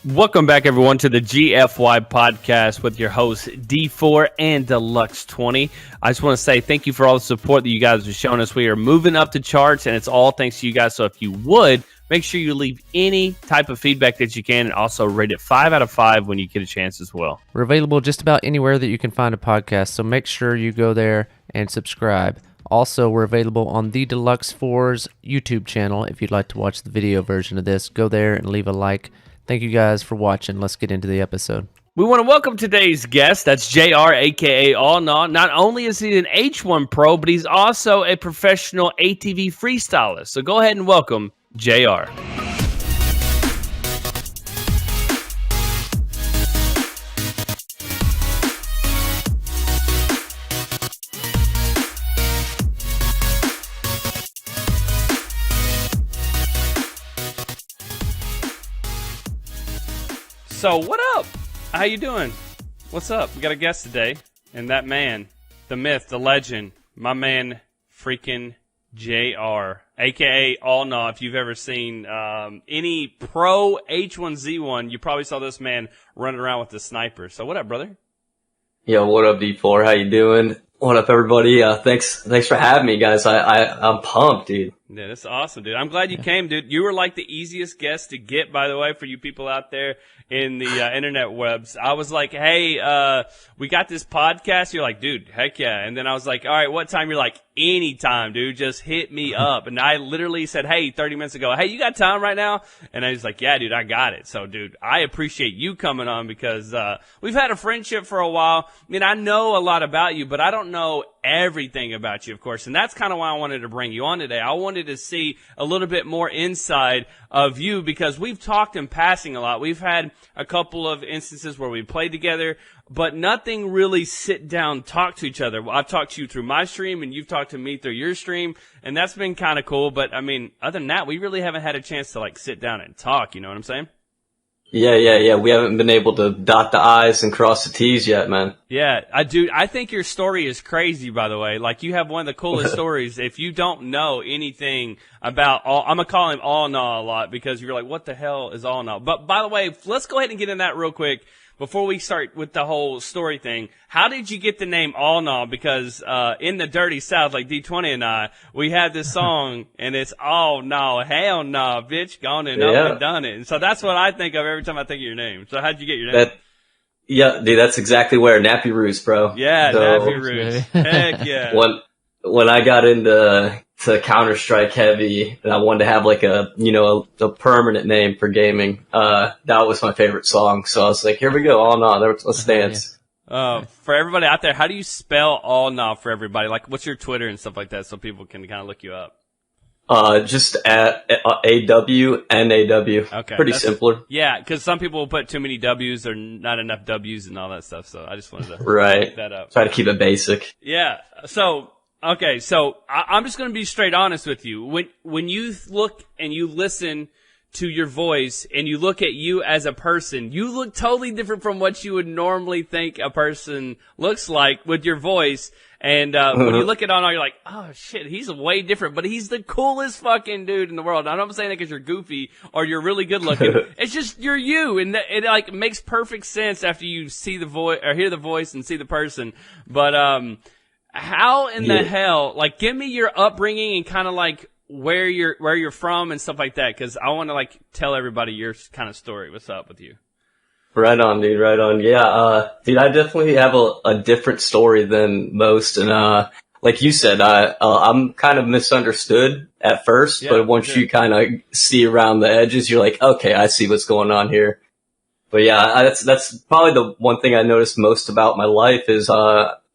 Welcome back, everyone, to the GFY Podcast with your hosts, D4 and Deluxe 20. I just want to say thank you for all the support that you guys have shown us. We are moving up the charts, and it's all thanks to you guys. So if you would, make sure you leave any type of feedback that you can, and also rate it 5 out of 5 when you get a chance as well. We're available just about anywhere that you can find a podcast, so make sure you go there and subscribe. Also, we're available on the Deluxe 4's YouTube channel. If you'd like to watch the video version of this, go there and leave a like. Thank you guys for watching. Let's get into the episode. We want to welcome today's guest. That's JR, a.k.a. AwNaw. Not only is he an H1 pro, but he's also a professional ATV freestylist. So go ahead and welcome JR. So what up? How you doing? What's up? We got a guest today, and that man, the myth, the legend, my man, freaking JR, aka AwNaw. If you've ever seen any pro H1Z1, you probably saw this man running around with the sniper. So what up, brother? Yo, what up, D4? How you doing? What up, everybody? Thanks for having me, guys. I'm pumped, dude. Yeah, that's awesome, dude. I'm glad you came, dude. You were like the easiest guest to get, by the way, for you people out there in the internet webs. I was like, hey, we got this podcast. You're like, dude, heck yeah. And then I was like, all right, what time? You're like, anytime, dude. Just hit me up. And I literally said, hey, 30 minutes ago, hey, you got time right now? And I was like, yeah, dude, I got it. So, dude, I appreciate you coming on because we've had a friendship for a while. I mean, I know a lot about you, but I don't know everything about you, of course. And that's kind of why I wanted to bring you on today. I wanted to see a little bit more inside of you because we've talked in passing a lot. We've had a couple of instances where we played together, but nothing really sit down, talk to each other. I've talked to you through my stream and you've talked to me through your stream, and that's been kind of cool. But I mean, other than that, we really haven't had a chance to like sit down and talk. You know what I'm saying? Yeah. We haven't been able to dot the I's and cross the T's yet, man. Yeah, I think your story is crazy, by the way. Like, you have one of the coolest stories. If you don't know anything about I'm going to call him AwNaw a lot because you're like, what the hell is AwNaw? But by the way, let's go ahead and get in that real quick. Before we start with the whole story thing, how did you get the name AwNaw? Because in the dirty South, like D20 and I, we had this song, and it's AwNaw, hell nah, bitch, gone and up and done it. And so that's what I think of every time I think of your name. So how'd you get your name? Yeah, dude, that's exactly where Nappy Roots, bro. Yeah, so, Nappy Roots. Heck yeah. When I got into Counter-Strike heavy and I wanted to have like a permanent name for gaming, that was my favorite song. So I was like, here we go, AwNaw, let's dance. For everybody out there, how do you spell AwNaw for everybody? Like, what's your Twitter and stuff like that so people can kind of look you up? Just at AwNaw. Okay. Pretty simpler. Yeah, because some people will put too many W's or not enough W's and all that stuff. So I just wanted to look that up. Try to keep it basic. Yeah. So, okay. So I'm just going to be straight honest with you. When you look and you listen to your voice and you look at you as a person, you look totally different from what you would normally think a person looks like with your voice. And when you look at AwNaw, you're like, oh shit, he's way different, but he's the coolest fucking dude in the world. I know I'm saying that because you're goofy or you're really good looking. It's just you're you, and it like makes perfect sense after you see the voice or hear the voice and see the person. But how in the hell? Like, give me your upbringing and kind of like where you're from and stuff like that, because I want to like tell everybody your kind of story. What's up with you? Right on, dude. Right on. Yeah, dude, I definitely have a different story than most. And, like you said, I'm kind of misunderstood at first, but once you kind of see around the edges, you're like, okay, I see what's going on here. But yeah, that's probably the one thing I noticed most about my life is,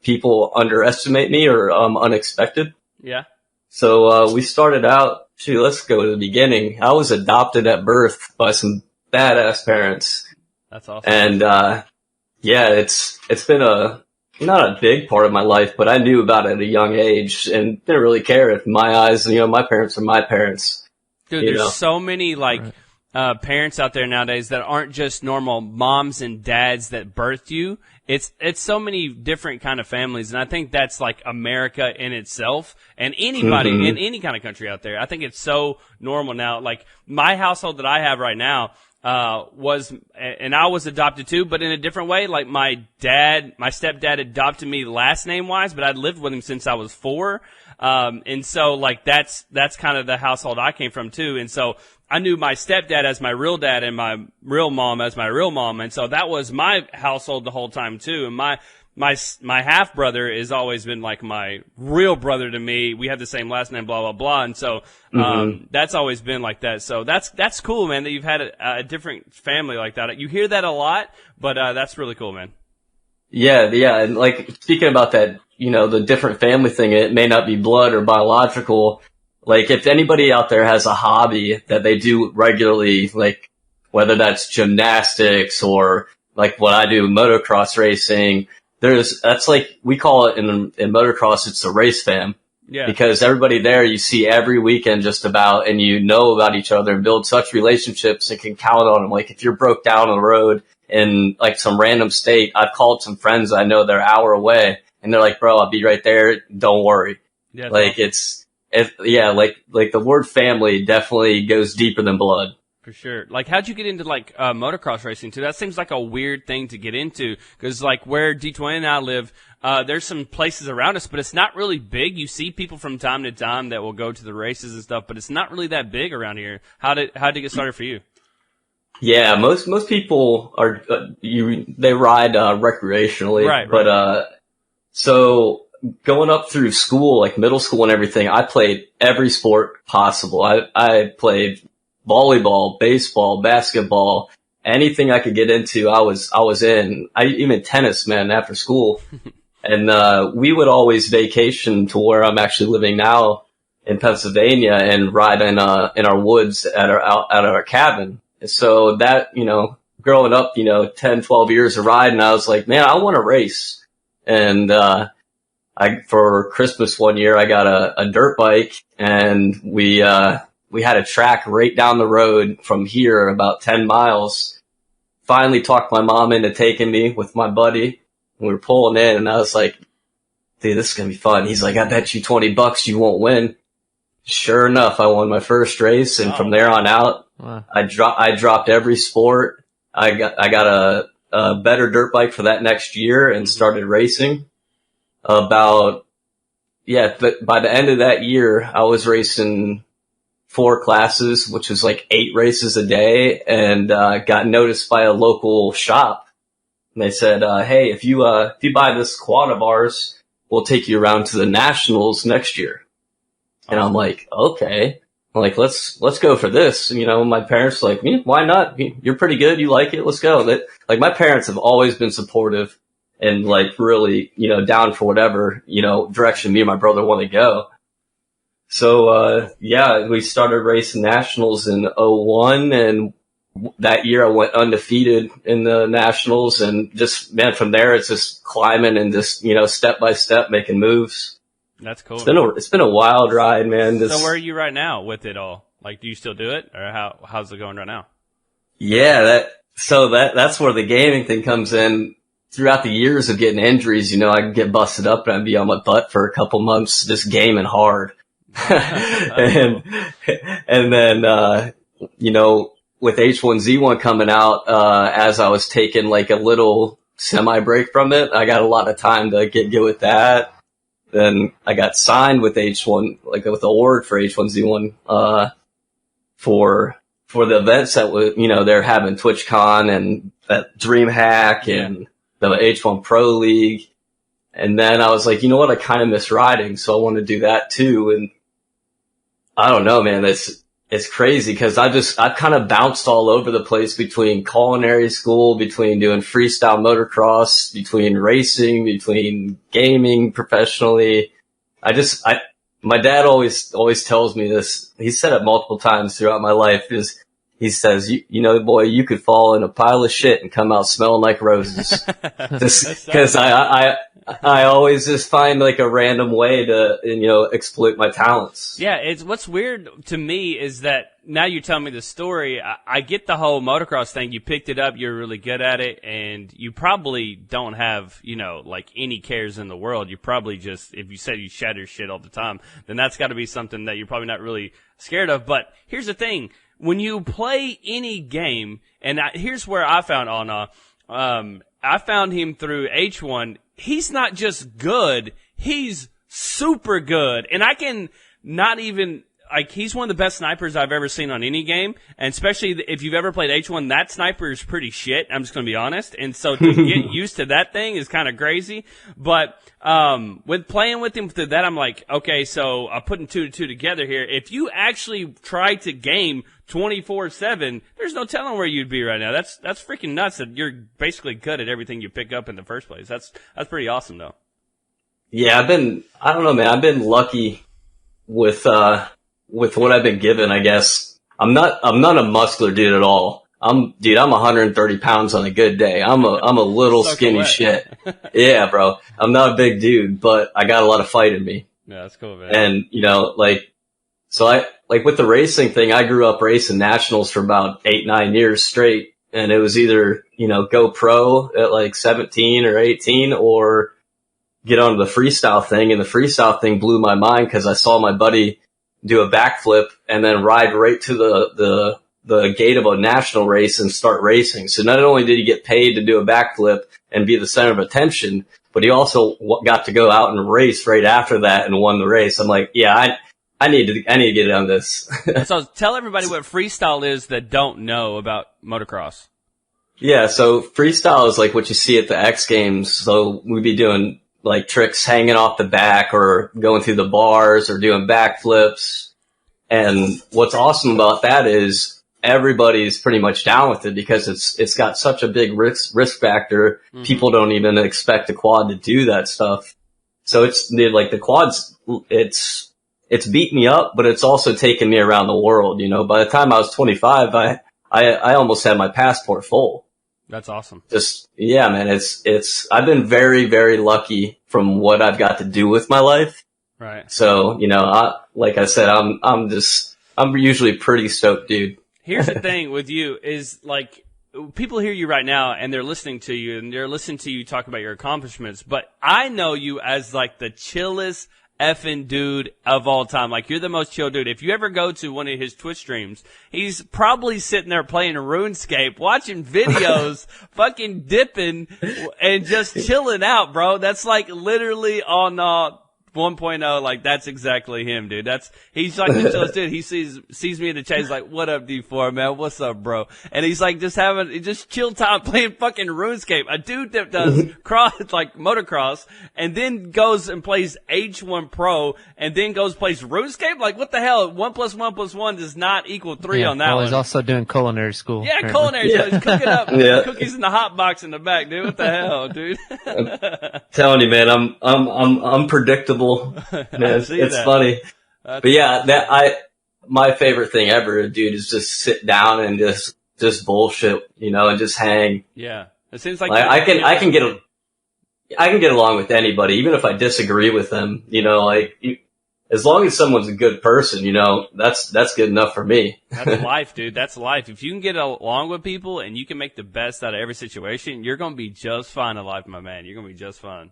people underestimate me or, unexpected. Yeah. So, we started out, let's go to the beginning. I was adopted at birth by some badass parents. That's awesome. And, it's been not a big part of my life, but I knew about it at a young age and didn't really care. If my eyes, my parents are my parents. Dude, there's so many parents out there nowadays that aren't just normal moms and dads that birthed you. It's so many different kind of families, and I think that's like America in itself, and anybody in any kind of country out there. I think it's so normal now. Like my household that I have right now, and I was adopted too, but in a different way. Like my stepdad adopted me last name wise, but I'd lived with him since I was 4. And so like that's kind of the household I came from too. And so I knew my stepdad as my real dad and my real mom as my real mom. And so that was my household the whole time too. And my half brother has always been like my real brother to me. We have the same last name, blah, blah, blah. And so, that's always been like that. So that's cool, man, that you've had a different family like that. You hear that a lot, but, that's really cool, man. Yeah. Yeah. And like speaking about that, the different family thing, it may not be blood or biological. Like if anybody out there has a hobby that they do regularly, like whether that's gymnastics or like what I do, motocross racing, that's like, we call it in motocross, it's a race fam. Yeah. Because everybody there you see every weekend just about, and you know about each other and build such relationships and can count on them. Like if you're broke down on the road in like some random state, I've called some friends I know they're an hour away and they're like, bro, I'll be right there. Don't worry. Yeah, like like the word family definitely goes deeper than blood. For sure. Like, how'd you get into, like, motocross racing, too? That seems like a weird thing to get into, because, like, where D20 and I live, there's some places around us, but it's not really big. You see people from time to time that will go to the races and stuff, but it's not really that big around here. How'd it get started for you? Yeah, most people are, they ride, recreationally. Right. But, so going up through school, like middle school and everything, I played every sport possible. I played volleyball, baseball, basketball, anything I could get into, I was in. Even tennis, man, after school. And, we would always vacation to where I'm actually living now in Pennsylvania and ride in our woods at our cabin. And so that, growing up, 10, 12 years of riding, I was like, man, I want to race. And, for Christmas one year, I got a dirt bike and we had a track right down the road from here, about 10 miles. Finally talked my mom into taking me with my buddy. We were pulling in and I was like, dude, this is going to be fun. He's like, I bet you $20 you won't win. Sure enough, I won my first race. And from there on out, wow. I dropped every sport. I got a better dirt bike for that next year and started racing. But by the end of that year, I was racing 4 classes, which was like 8 races a day, and got noticed by a local shop. And they said, hey, if you buy this quad of ours, we'll take you around to the nationals next year. And I'm like, okay. I'm like, let's go for this. My parents were like, why not? You're pretty good. You like it. Let's go. Like my parents have always been supportive and like really, down for whatever, direction me and my brother want to go. So, we started racing nationals in 2001, and that year I went undefeated in the nationals, and just, man, from there it's just climbing and just, step by step making moves. That's cool. It's been a wild ride, man. So where are you right now with it all? Like, do you still do it, or how's it going right now? Yeah, that's where the gaming thing comes in. Throughout the years of getting injuries, I'd get busted up and I'd be on my butt for a couple months just gaming hard. and then, with H1Z1 coming out, as I was taking like a little semi break from it, I got a lot of time to get good with that. Then I got signed with H1, like with the award for H1Z1, for the events that they're having TwitchCon and that DreamHack and the H1 Pro League. And then I was like, you know what? I kind of miss riding, so I want to do that too. And I don't know, man. It's crazy because I've kind of bounced all over the place between culinary school, between doing freestyle motocross, between racing, between gaming professionally. My dad always tells me this. He said it multiple times throughout my life. He says, boy, you could fall in a pile of shit and come out smelling like roses. Because I always just find like a random way to, exploit my talents. Yeah, what's weird to me is that now you tell me the story, I get the whole motocross thing. You picked it up, you're really good at it, and you probably don't have, like any cares in the world. You probably just, if you said you shatter shit all the time, then that's got to be something that you're probably not really scared of. But here's the thing. when you play any game, and here's where I found AwNaw. I found him through H1. He's not just good, he's super good. And I can not even, like, he's one of the best snipers I've ever seen on any game. And especially if you've ever played H1, that sniper is pretty shit. I'm just going to be honest. And so to get used to that thing is kind of crazy. But, with playing with him through that, I'm like, okay, so I'm putting 2 to 2 together here. If you actually try to game 24/7, there's no telling where you'd be right now. That's freaking nuts that you're basically good at everything you pick up in the first place. That's pretty awesome though. Yeah, I don't know, man. I've been lucky with what I've been given, I guess. I'm not a muscular dude at all. I'm 130 pounds on a good day. I'm a little skinny shit. Yeah, bro. I'm not a big dude, but I got a lot of fight in me. Yeah, that's cool, man. And, with the racing thing, I grew up racing nationals for about 8-9 years straight. And it was either, go pro at like 17 or 18 or get onto the freestyle thing. And the freestyle thing blew my mind because I saw my buddy do a backflip and then ride right to the gate of a national race and start racing. So not only did he get paid to do a backflip and be the center of attention, but he also got to go out and race right after that and won the race. I'm like, yeah, I need to get on this. So tell everybody what freestyle is that don't know about motocross. Yeah, so freestyle is like what you see at the X Games. So we'd be doing like tricks hanging off the back or going through the bars or doing backflips. And what's awesome about that is everybody's pretty much down with it because it's got such a big risk factor. Mm-hmm. People don't even expect a quad to do that stuff. So the quads, it's beat me up, but it's also taken me around the world. By the time I was 25, I almost had my passport full. That's awesome. Yeah, man, I've been very, very lucky from what I've got to do with my life. Right. So, like I said, I'm usually pretty stoked, dude. Here's the thing with you is like, people hear you right now and they're listening to you and they're listening to you talk about your accomplishments, but I know you as like the chillest effing dude of all time. Like, you're the most chill dude. If you ever go to one of his Twitch streams, he's probably sitting there playing RuneScape, watching videos, fucking dipping, and just chilling out, bro. That's like literally AwNaw 1.0, like that's exactly him, dude. He's like the chillest dude. He sees me in the chat. He's like, "What up, D4, man? What's up, bro?" And he's like just chill time playing fucking RuneScape. A dude that does motocross and then goes and plays H1 Pro and then goes plays RuneScape. Like, what the hell? 1 + 1 + 1 does not equal 3 on that one. He's also doing culinary school. Yeah, apparently. culinary. So he's cooking up cookies in the hot box in the back, dude. What the hell, dude? I'm telling you, man, I'm unpredictable. Man, it's funny. But yeah, my favorite thing ever, dude, is just sit down and just bullshit, and just hang. Yeah. It seems like I can get along with anybody, even if I disagree with them, as long as someone's a good person, that's good enough for me. That's life, dude. That's life. If you can get along with people and you can make the best out of every situation, you're going to be just fine in life, my man. You're going to be just fine.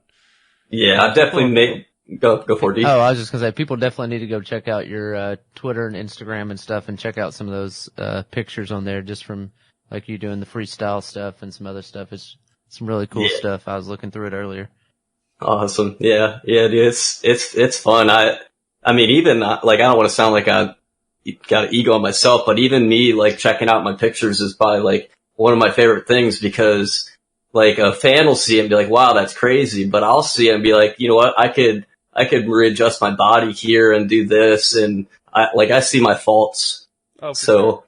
Yeah, I've definitely Go for it. Oh, I was just gonna say, people definitely need to go check out your Twitter and Instagram and stuff, and check out some of those pictures on there, just from like you doing the freestyle stuff and some other stuff. It's some really cool stuff. I was looking through it earlier. Awesome. Yeah, dude. It's fun. I mean, even like, I don't want to sound like I got an ego on myself, but even me like checking out my pictures is probably like one of my favorite things, because like a fan will see it and be like, "Wow, that's crazy," but I'll see it and be like, you know what, I could readjust my body here and do this. And I see my faults. Oh, so sure.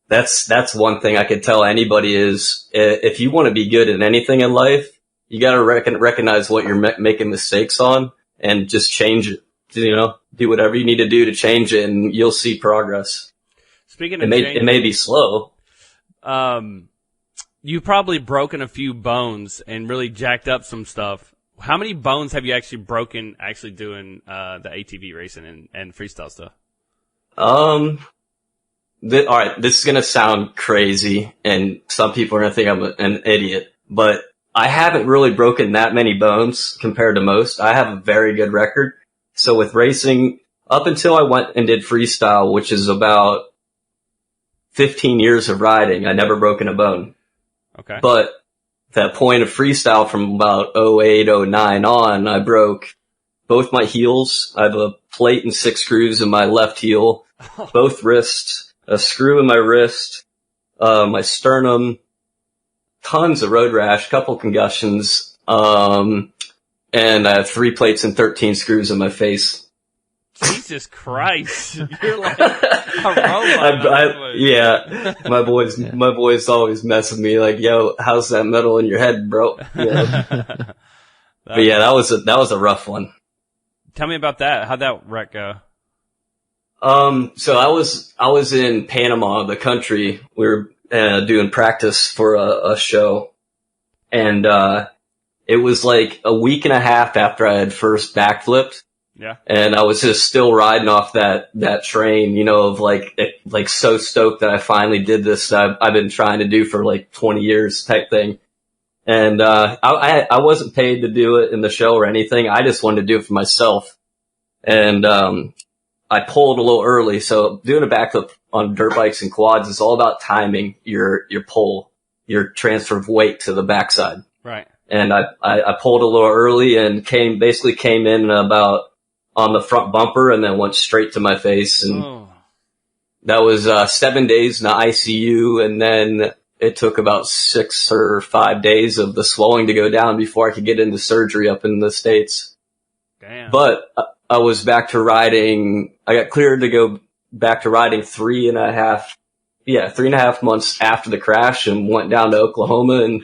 That's one thing I could tell anybody is, if you want to be good at anything in life, you got to recognize what you're making mistakes on and just change it. Do whatever you need to do to change it, and you'll see progress. Speaking of it may be slow. You've probably broken a few bones and really jacked up some stuff. How many bones have you actually broken doing the ATV racing and freestyle stuff? All right, this is going to sound crazy, and some people are going to think I'm an idiot, but I haven't really broken that many bones compared to most. I have a very good record. So with racing, up until I went and did freestyle, which is about 15 years of riding, I never broken a bone. Okay. But that point of freestyle from about 08, 09 on, I broke both my heels. I have a plate and 6 screws in my left heel, both wrists, a screw in my wrist, my sternum, tons of road rash, couple concussions, and I have 3 plates and 13 screws in my face. Jesus Christ. You're like a robot. Yeah. My boys always mess with me like, yo, how's that metal in your head, bro? Yeah. But yeah, that was a rough one. Tell me about that. How'd that wreck go? So I was in Panama, the country. We were doing practice for a show, and it was like a week and a half after I had first backflipped. Yeah. And I was just still riding off that train, you know, of like so stoked that I finally did this I've been trying to do for like 20 years type thing. And I wasn't paid to do it in the show or anything. I just wanted to do it for myself. And I pulled a little early, so doing a backflip on dirt bikes and quads is all about timing your pull, your transfer of weight to the backside. Right. And I pulled a little early and came in about on the front bumper and then went straight to my face. And that was 7 days in the ICU, and then it took about 6 or 5 days of the swelling to go down before I could get into surgery up in the States. Damn. But I was back to riding. I got cleared to go back to riding 3.5 months after the crash, and went down to Oklahoma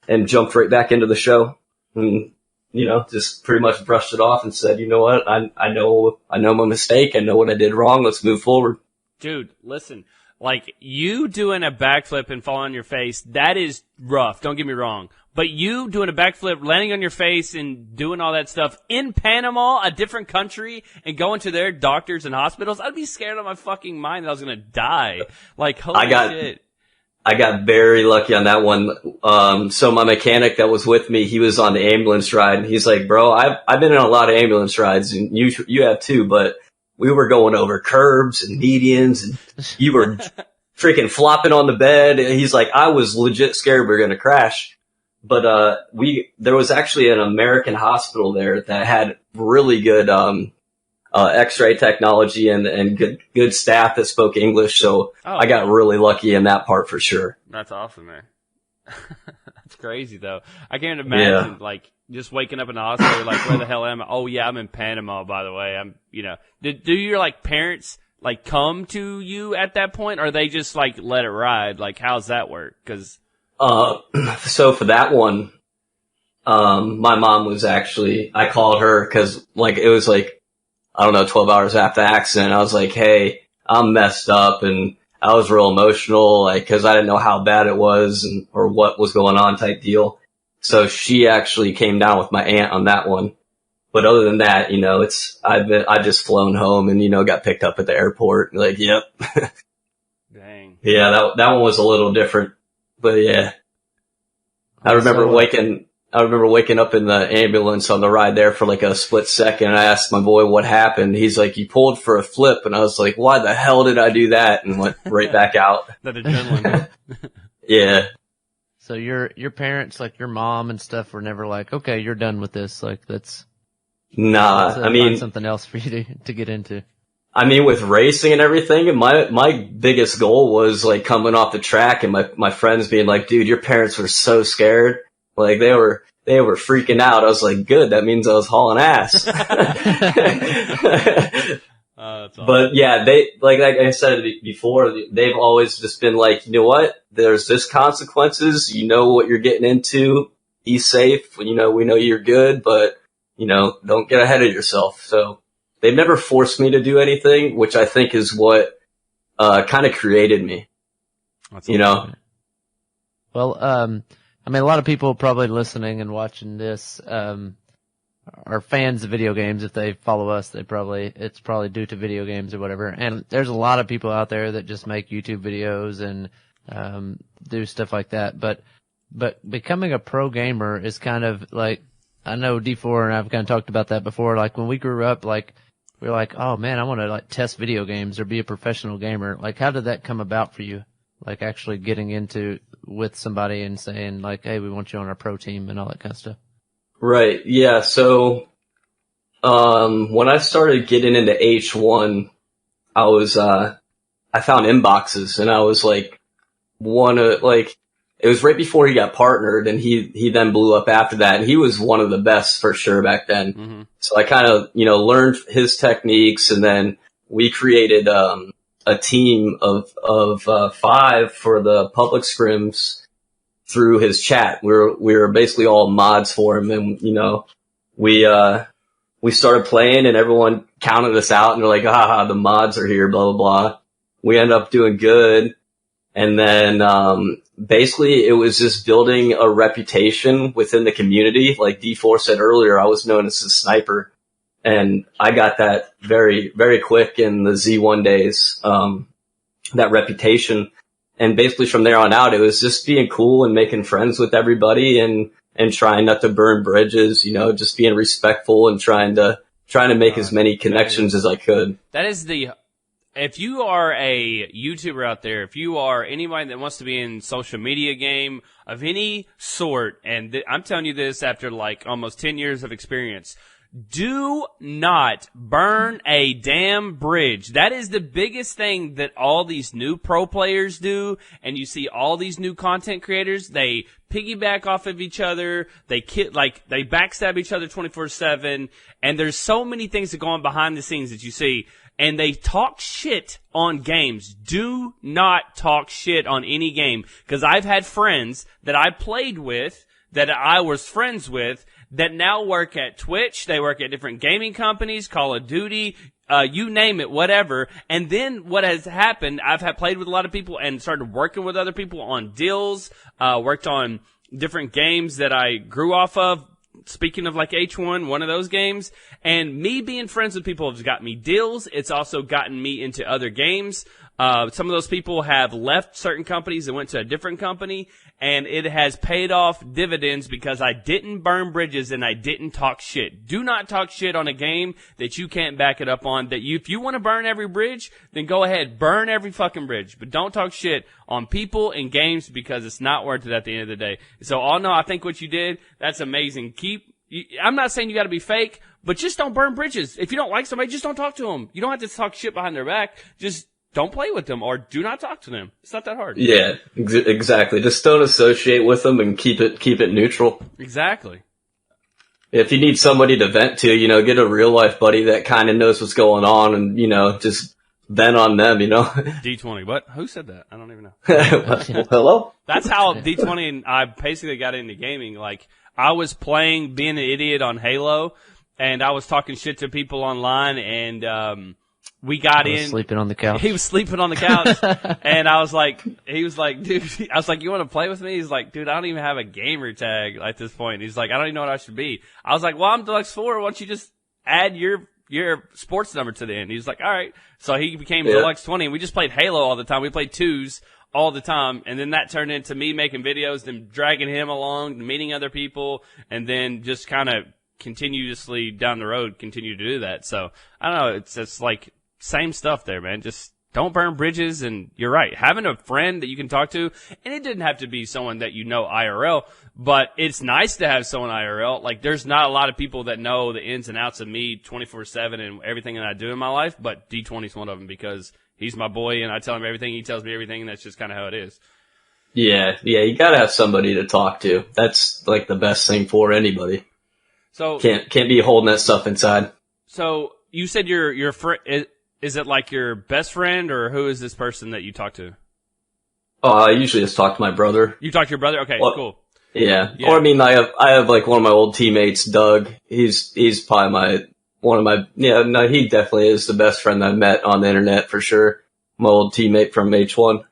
and jumped right back into the show. And, you know, just pretty much brushed it off and said, you know what? I know my mistake. I know what I did wrong. Let's move forward. Dude, listen, like you doing a backflip and falling on your face, that is rough. Don't get me wrong. But you doing a backflip, landing on your face and doing all that stuff in Panama, a different country, and going to their doctors and hospitals, I'd be scared out of my fucking mind that I was going to die. Like, holy shit. I got very lucky on that one. So my mechanic that was with me, he was on the ambulance ride, and he's like, bro, I've been in a lot of ambulance rides, and you have too, but we were going over curbs and medians, and you were freaking flopping on the bed. And he's like, I was legit scared we were going to crash. But, there was actually an American hospital there that had really good, X-ray technology and good staff that spoke English. So I got really lucky in that part for sure. That's awesome, man. That's crazy though. I can't imagine like just waking up in the hospital, you're like, where the hell am I? Oh yeah, I'm in Panama, by the way. Do your like parents like come to you at that point, or they just like let it ride? Like, how's that work? Cause so for that one, my mom was I called her cause like it was like, I don't know, 12 hours after the accident. I was like, hey, I'm messed up, and I was real emotional, like, cause I didn't know how bad it was or what was going on type deal. So she actually came down with my aunt on that one. But other than that, you know, I've just flown home and, you know, got picked up at the airport. Like, yep. Dang. Yeah, that one was a little different, but yeah. I remember waking up in the ambulance on the ride there for like a split second. And I asked my boy what happened. He's like, you pulled for a flip. And I was like, why the hell did I do that? And went right back out. That adrenaline. Yeah. So your parents, like your mom and stuff, were never like, okay, you're done with this. Like let's I mean, find something else for you to get into. I mean, with racing and everything, my biggest goal was like coming off the track and my friends being like, dude, your parents were so scared. Like they were freaking out. I was like, good. That means I was hauling ass. Awesome. But yeah, they, like I said before, they've always just been like, you know what? There's this consequences. You know what you're getting into. Be safe. You know, we know you're good, but you know, don't get ahead of yourself. So they've never forced me to do anything, which I think is what, kind of created me. That's you know? Well, I mean, a lot of people probably listening and watching this, are fans of video games. If they follow us, it's probably due to video games or whatever. And there's a lot of people out there that just make YouTube videos and, do stuff like that. But becoming a pro gamer is kind of like, I know D4 and I've kind of talked about that before. Like when we grew up, like we were like, oh man, I want to like test video games or be a professional gamer. Like how did that come about for you? like actually getting into with somebody and saying like, hey, we want you on our pro team and all that kind of stuff? Right. Yeah. So, when I started getting into H1, I was, I found inboxes and I was like, it was right before he got partnered and he then blew up after that. And he was one of the best for sure back then. Mm-hmm. So I kind of, learned his techniques, and then we created, a team of 5 for the public scrims through his chat. We were basically all mods for him, and, we started playing and everyone counted us out and they're like, the mods are here, blah, blah, blah. We ended up doing good. And then, basically it was just building a reputation within the community. Like D4 said earlier, I was known as a sniper, and I got that very, very quick in the Z1 days, that reputation. And basically from there on out, it was just being cool and making friends with everybody and trying not to burn bridges, just being respectful and trying to make as many connections as I could. That is if you are a YouTuber out there, if you are anybody that wants to be in social media game of any sort, and I'm telling you this after like almost 10 years of experience, do not burn a damn bridge. That is the biggest thing that all these new pro players do, and you see all these new content creators, they piggyback off of each other, they backstab each other 24/7, and there's so many things that go on behind the scenes that you see. And they talk shit on games. Do not talk shit on any game. Because I've had friends that I played with, that I was friends with, that now work at Twitch. They work at different gaming companies, Call of Duty, you name it, whatever. And then what has happened, I've played with a lot of people and started working with other people on deals, worked on different games that I grew off of. Speaking of like H1, one of those games, and me being friends with people has got me deals. It's also gotten me into other games. Some of those people have left certain companies and went to a different company, and it has paid off dividends because I didn't burn bridges and I didn't talk shit. Do not talk shit on a game that you can't back it up on. If you want to burn every bridge, then go ahead, burn every fucking bridge. But don't talk shit on people and games because it's not worth it at the end of the day. So, AwNaw, I think what you did, that's amazing. I'm not saying you got to be fake, but just don't burn bridges. If you don't like somebody, just don't talk to them. You don't have to talk shit behind their back. Just don't play with them or do not talk to them. It's not that hard. Yeah, exactly. Just don't associate with them and keep it neutral. Exactly. If you need somebody to vent to, get a real life buddy that kind of knows what's going on and, just vent on them, D20. What? Who said that? I don't even know. Well, hello? That's how D20 and I basically got into gaming. Like, I was playing, being an idiot on Halo, and I was talking shit to people online, and, we got in. Sleeping on the couch. He was sleeping on the couch. And he was like, dude, I was like, you want to play with me? He's like, dude, I don't even have a gamer tag at this point. He's like, I don't even know what I should be. I was like, well, I'm Deluxe 4. Why don't you just add your sports number to the end? He's like, all right. So he became Deluxe 20, and we just played Halo all the time. We played 2s all the time. And then that turned into me making videos, then dragging him along, meeting other people, and then just kind of continuously down the road continue to do that. So I don't know. It's like, same stuff there, man. Just don't burn bridges, and you're right. Having a friend that you can talk to, and it didn't have to be someone that you know IRL, but it's nice to have someone IRL. Like, there's not a lot of people that know the ins and outs of me 24/7 and everything that I do in my life, but D20's one of them because he's my boy, and I tell him everything, he tells me everything, and that's just kind of how it is. Yeah, you gotta have somebody to talk to. That's like the best thing for anybody. So can't be holding that stuff inside. So you said your friend. Is it like your best friend, or who is this person that you talk to? Oh, I usually just talk to my brother. You talk to your brother? Okay, cool. Yeah. Or I mean, I have like one of my old teammates, Doug. He's probably he definitely is the best friend I've met on the internet for sure. My old teammate from H1.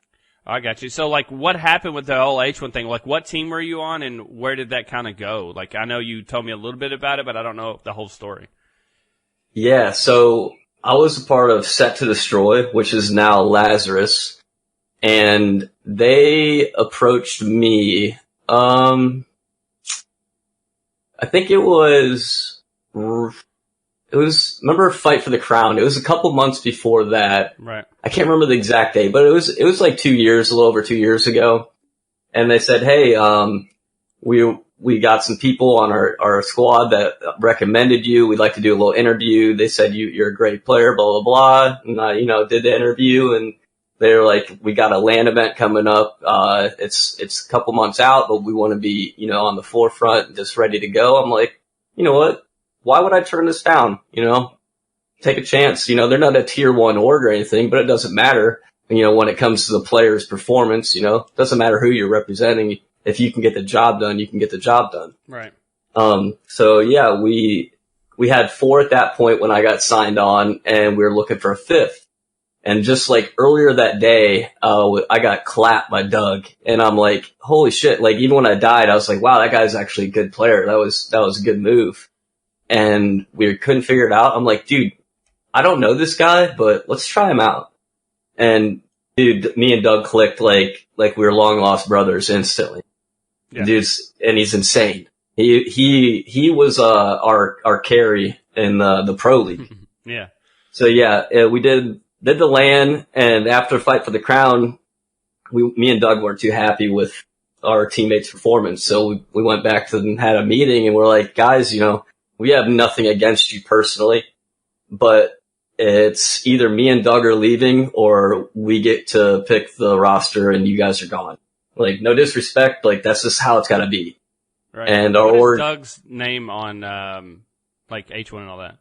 I got you. So, like, what happened with the whole H1 thing? Like, what team were you on, and where did that kind of go? Like, I know you told me a little bit about it, but I don't know the whole story. Yeah, so I was a part of Set to Destroy, which is now Lazarus, and they approached me. I think it was remember Fight for the Crown? It was a couple months before that. Right. I can't remember the exact date, but it was like 2 years, a little over 2 years ago. And they said, hey, we got some people on our squad that recommended you. We'd like to do a little interview. They said you're a great player, blah, blah, blah. And I, did the interview, and they were like, we got a LAN event coming up. It's a couple months out, but we want to be, on the forefront and just ready to go. I'm like, you know what? Why would I turn this down? Take a chance. They're not a tier 1 org or anything, but it doesn't matter. When it comes to the player's performance, doesn't matter who you're representing. If you can get the job done, you can get the job done. Right. So yeah, we had 4 at that point when I got signed on, and we were looking for a 5th. And just like earlier that day, I got clapped by Doug, and I'm like, holy shit. Like, even when I died, I was like, wow, that guy's actually a good player. That was a good move. And we couldn't figure it out. I'm like, dude, I don't know this guy, but let's try him out. And dude, me and Doug clicked like we were long lost brothers instantly. Yeah. And he's insane. He was, our carry in the pro league. Yeah. So yeah, we did the LAN, and after Fight for the Crown, me and Doug weren't too happy with our teammates' performance. So we went back to them and had a meeting, and we're like, guys, we have nothing against you personally, but it's either me and Doug are leaving, or we get to pick the roster and you guys are gone. Like, no disrespect, like, that's just how it's gotta be. Right. And what is Doug's name on, H1 and all that?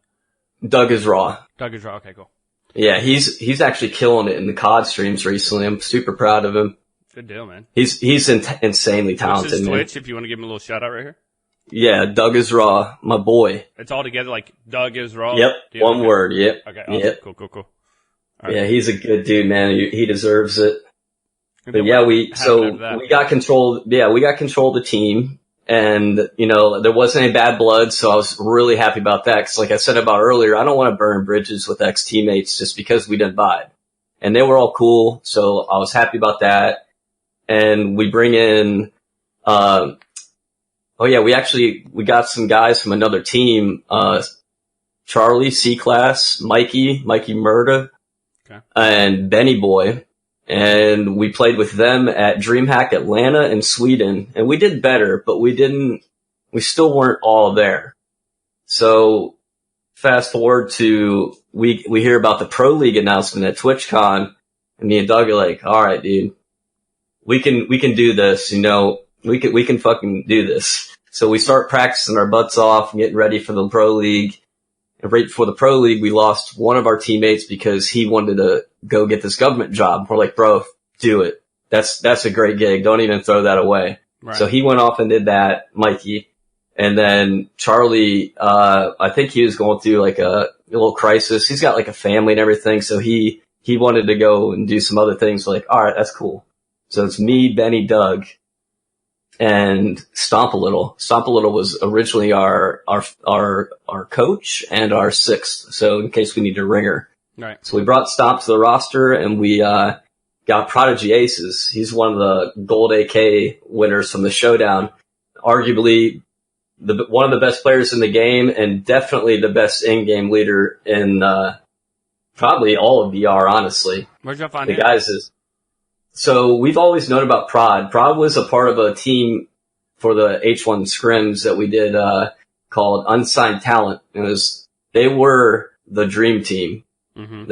Doug is Raw. Doug is Raw, okay, cool. Yeah, he's actually killing it in the COD streams recently. I'm super proud of him. Good deal, man. He's insanely talented. What's his Twitch, if you want to give him a little shout out right here? Yeah, Doug is Raw, my boy. It's all together, like Doug is Raw? Yep, one word, yep. Okay, awesome. Yep. Cool. All right. Yeah, he's a good dude, man. He deserves it. But yeah, we got control. Yeah, we got control of the team, and there wasn't any bad blood, so I was really happy about that. Because, like I said about earlier, I don't want to burn bridges with ex teammates just because we didn't vibe, and they were all cool, so I was happy about that. And we bring in, we got some guys from another team, Charlie C-Class, Mikey Murda, okay, and Benny Boy. And we played with them at DreamHack Atlanta in Sweden, and we did better, but we still weren't all there. So fast forward to, we hear about the Pro League announcement at TwitchCon, and me and Doug are like, all right, dude, we can do this, we can fucking do this. So we start practicing our butts off and getting ready for the Pro League. And right before the Pro League, we lost one of our teammates because he wanted to go get this government job. We're like, bro, do it. That's a great gig. Don't even throw that away. Right. So he went off and did that, Mikey. And then Charlie, I think he was going through like a little crisis. He's got like a family and everything. So he wanted to go and do some other things. We're like, all right, that's cool. So it's me, Benny, Doug, and Stomp a Little. Stomp a Little was originally our coach and our 6th. So in case we need a ringer. Right. So we brought Stomp to the roster, and we, got Prodigy Aces. He's one of the gold AK winners from the showdown. Arguably one of the best players in the game, and definitely the best in-game leader in, probably all of VR, honestly. Where'd y'all find the guys is, so we've always known about Prod. Prod was a part of a team for the H1 scrims that we did, called Unsigned Talent. They were the dream team. Mm-hmm.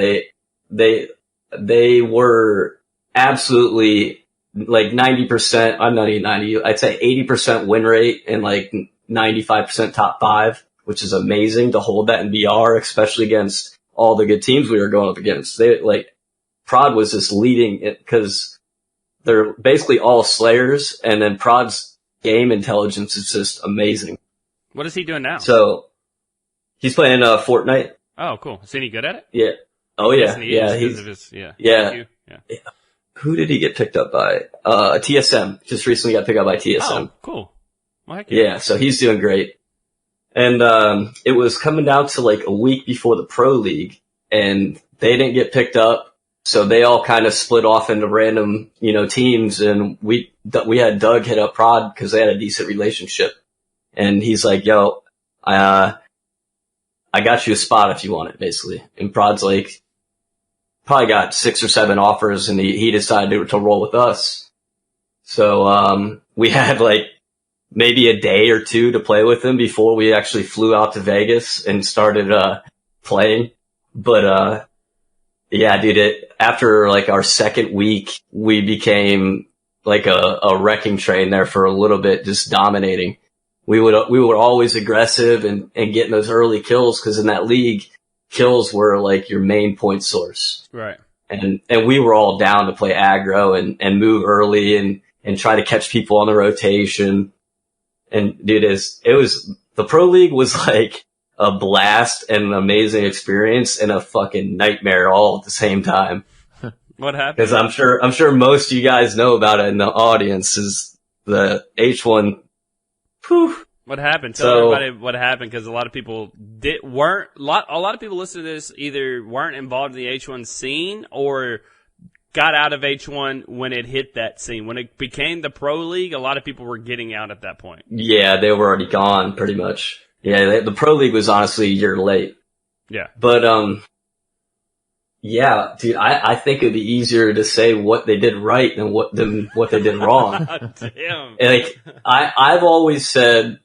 They were absolutely like 90%, I'm not even 90, I'd say 80% win rate and like 95% top 5, which is amazing to hold that in VR, especially against all the good teams we were going up against. Prod was just leading it because they're basically all slayers, and then Prod's game intelligence is just amazing. What is he doing now? So he's playing Fortnite. Oh, cool. Is he good at it? Yeah. Oh yeah. Yeah. Yeah. Who did he get picked up by? TSM. Just recently got picked up by TSM. Oh, cool. Well, heck yeah. So he's doing great. And it was coming down to like a week before the Pro League, and they didn't get picked up. So they all kind of split off into random, teams, and we had Doug hit up Prod because they had a decent relationship. And he's like, yo, I I got you a spot if you want it, basically. And Prod's like, probably got 6 or 7 offers, and he decided to roll with us. So, we had like maybe a day or two to play with him before we actually flew out to Vegas and started, playing. But, yeah, dude, after like our second week, we became like a wrecking train there for a little bit, just dominating. We were always aggressive and getting those early kills, because in that league, kills were like your main point source. Right. And we were all down to play aggro and move early and try to catch people on the rotation. And dude, the pro league was like a blast and an amazing experience and a fucking nightmare all at the same time. What happened? Because I'm sure most of you guys know about it in the audience, is the H1. Whew. What happened? Tell everybody what happened, because a lot of people weren't. A lot of people listening to this either weren't involved in the H1 scene or got out of H1 when it hit that scene. When it became the pro league, a lot of people were getting out at that point. Yeah, they were already gone, pretty much. Yeah, the pro league was honestly a year late. Yeah, but yeah, dude, I think it'd be easier to say what they did right than what they did wrong. Damn. Like I've always said,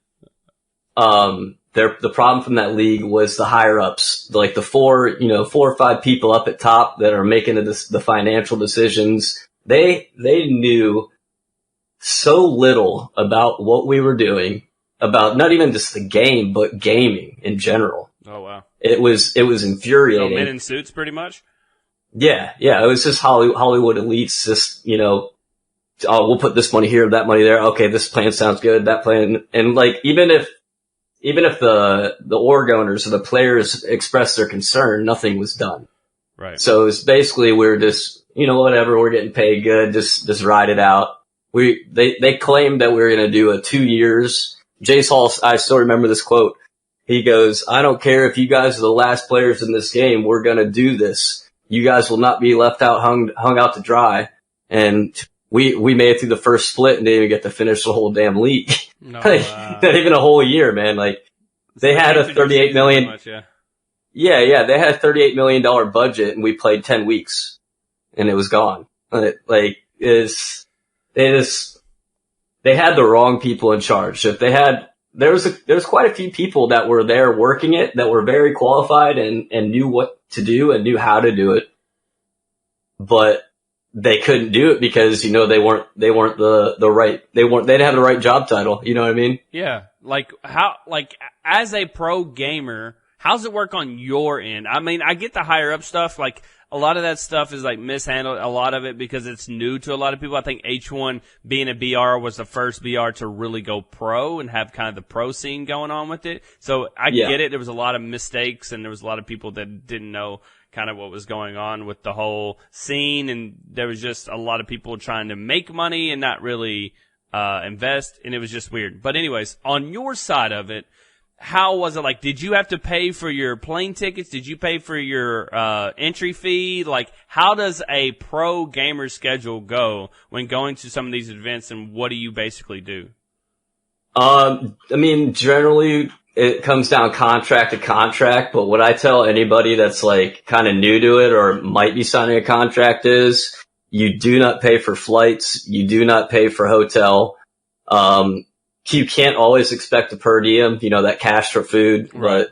the problem from that league was the higher ups, like the 4 or 5 people up at top that are making the financial decisions. They knew so little about what we were doing, about not even just the game, but gaming in general. Oh wow. It was infuriating. So men in suits, pretty much? Yeah. It was just Hollywood elites, just, we'll put this money here, that money there. Okay, this plan sounds good, that plan. And like, even if the org owners or the players expressed their concern, nothing was done. Right. So it's basically, we're just, whatever, we're getting paid good, just ride it out. They claimed that we were going to do a 2 years. Jace Hall, I still remember this quote. He goes, "I don't care if you guys are the last players in this game. We're going to do this. You guys will not be left out, hung out to dry." And we made it through the first split and didn't even get to finish the whole damn league. No, not even a whole year, man. Like, they had a $38 million. Much, yeah. Yeah. They had a $38 million budget and we played 10 weeks and it was gone. Like, they had the wrong people in charge. If there's quite a few people that were there working it, that were very qualified and knew what to do and knew how to do it, but they couldn't do it because, they weren't the right, they didn't have the right job title. You know what I mean? Yeah. As a pro gamer, how's it work on your end? I mean, I get the higher up stuff, like, a lot of that stuff is like mishandled, a lot of it because it's new to a lot of people. I think H1 being a BR was the first BR to really go pro and have kind of the pro scene going on with it. So I get it. There was a lot of mistakes and there was a lot of people that didn't know kind of what was going on with the whole scene. And there was just a lot of people trying to make money and not really, invest. And it was just weird. But anyways, on your side of it, how was it? Like, did you have to pay for your plane tickets? Did you pay for your entry fee? Like, how does a pro gamer schedule go when going to some of these events, and what do you basically do? I mean, generally it comes down contract to contract, but what I tell anybody that's like kind of new to it or might be signing a contract is you do not pay for flights. You do not pay for hotel. You can't always expect a per diem, that cash for food, but,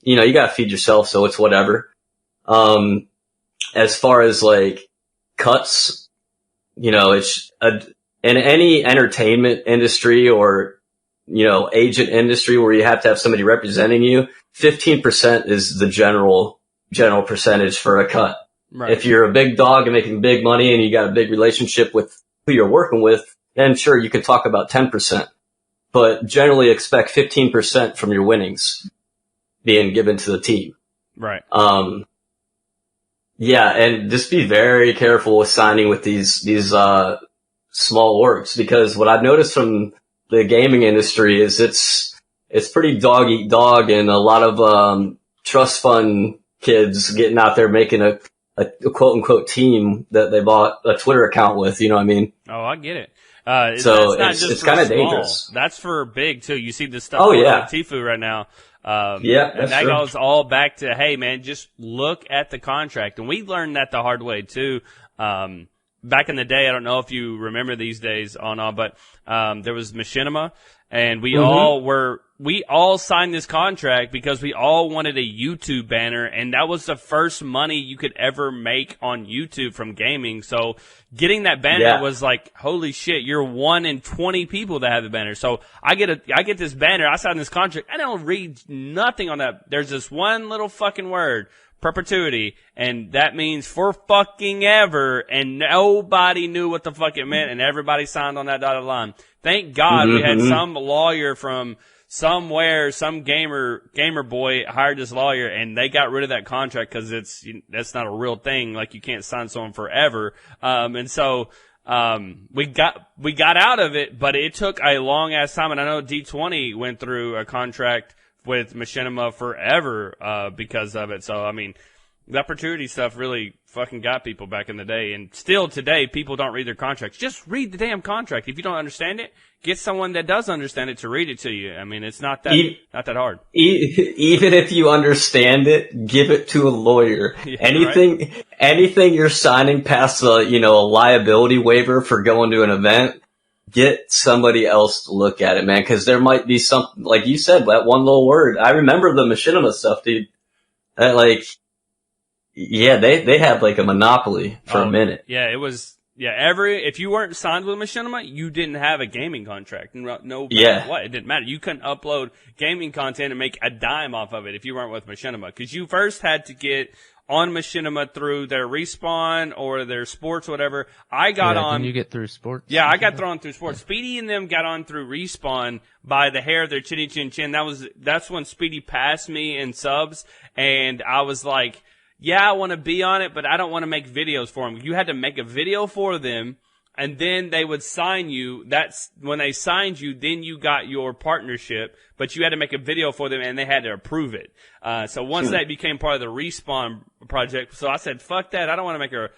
you gotta feed yourself, so it's whatever. As far as like cuts, it's in any entertainment industry or, agent industry where you have to have somebody representing you, 15% is the general percentage for a cut. Right. If you're a big dog and making big money and you got a big relationship with who you're working with, then sure, you can talk about 10%. But generally expect 15% from your winnings being given to the team. Right. Yeah, and just be very careful with signing with these small orgs, because what I've noticed from the gaming industry is it's pretty dog eat dog, and a lot of trust fund kids getting out there making a quote unquote team that they bought a Twitter account with, you know what I mean? Oh, I get it. So it's kind of dangerous. That's for big too. You see this stuff with Tifu right now. And that goes all back to, hey man, just look at the contract. And we learned that the hard way too. Back in the day, I don't know if you remember these days AwNaw, but there was Machinima, and we all signed this contract because we all wanted a YouTube banner, and that was the first money you could ever make on YouTube from gaming. So getting that banner was like, holy shit, you're 1 in 20 people that have the banner. So I get this banner, I sign this contract, I don't read nothing on that. There's this one little fucking word, perpetuity, and that means for fucking ever, and nobody knew what the fuck it meant, and everybody signed on that dotted line. Thank God we had some lawyer from somewhere, some gamer boy hired this lawyer, and they got rid of that contract because that's not a real thing. Like, you can't sign someone forever. And so we got out of it, but it took a long ass time, and I know D20 went through a contract with Machinima forever because of it. So, I mean, the opportunity stuff really fucking got people back in the day. And still today, people don't read their contracts. Just read the damn contract. If you don't understand it, get someone that does understand it to read it to you. I mean, it's not that hard. Even if you understand it, give it to a lawyer. Yeah, anything you're signing past a liability waiver for going to an event, get somebody else to look at it, man, because there might be something, like you said, that one little word. I remember the Machinima stuff, dude. They had like a monopoly for a minute. Yeah, it was, if you weren't signed with Machinima, you didn't have a gaming contract. What, it didn't matter. You couldn't upload gaming content and make a dime off of it if you weren't with Machinima, because you first had to get on Machinima through their Respawn or their sports, whatever. I got on. Can you get through sports? Yeah, I got thrown through sports. Speedy and them got on through Respawn by the hair of their chinny chin chin. That's when Speedy passed me in subs, and I was like, yeah, I want to be on it, but I don't want to make videos for them. You had to make a video for them, and then they would sign you. That's when they signed you, then you got your partnership, but you had to make a video for them, and they had to approve it. So once that became part of the Respawn project, so I said, fuck that, I don't want to make a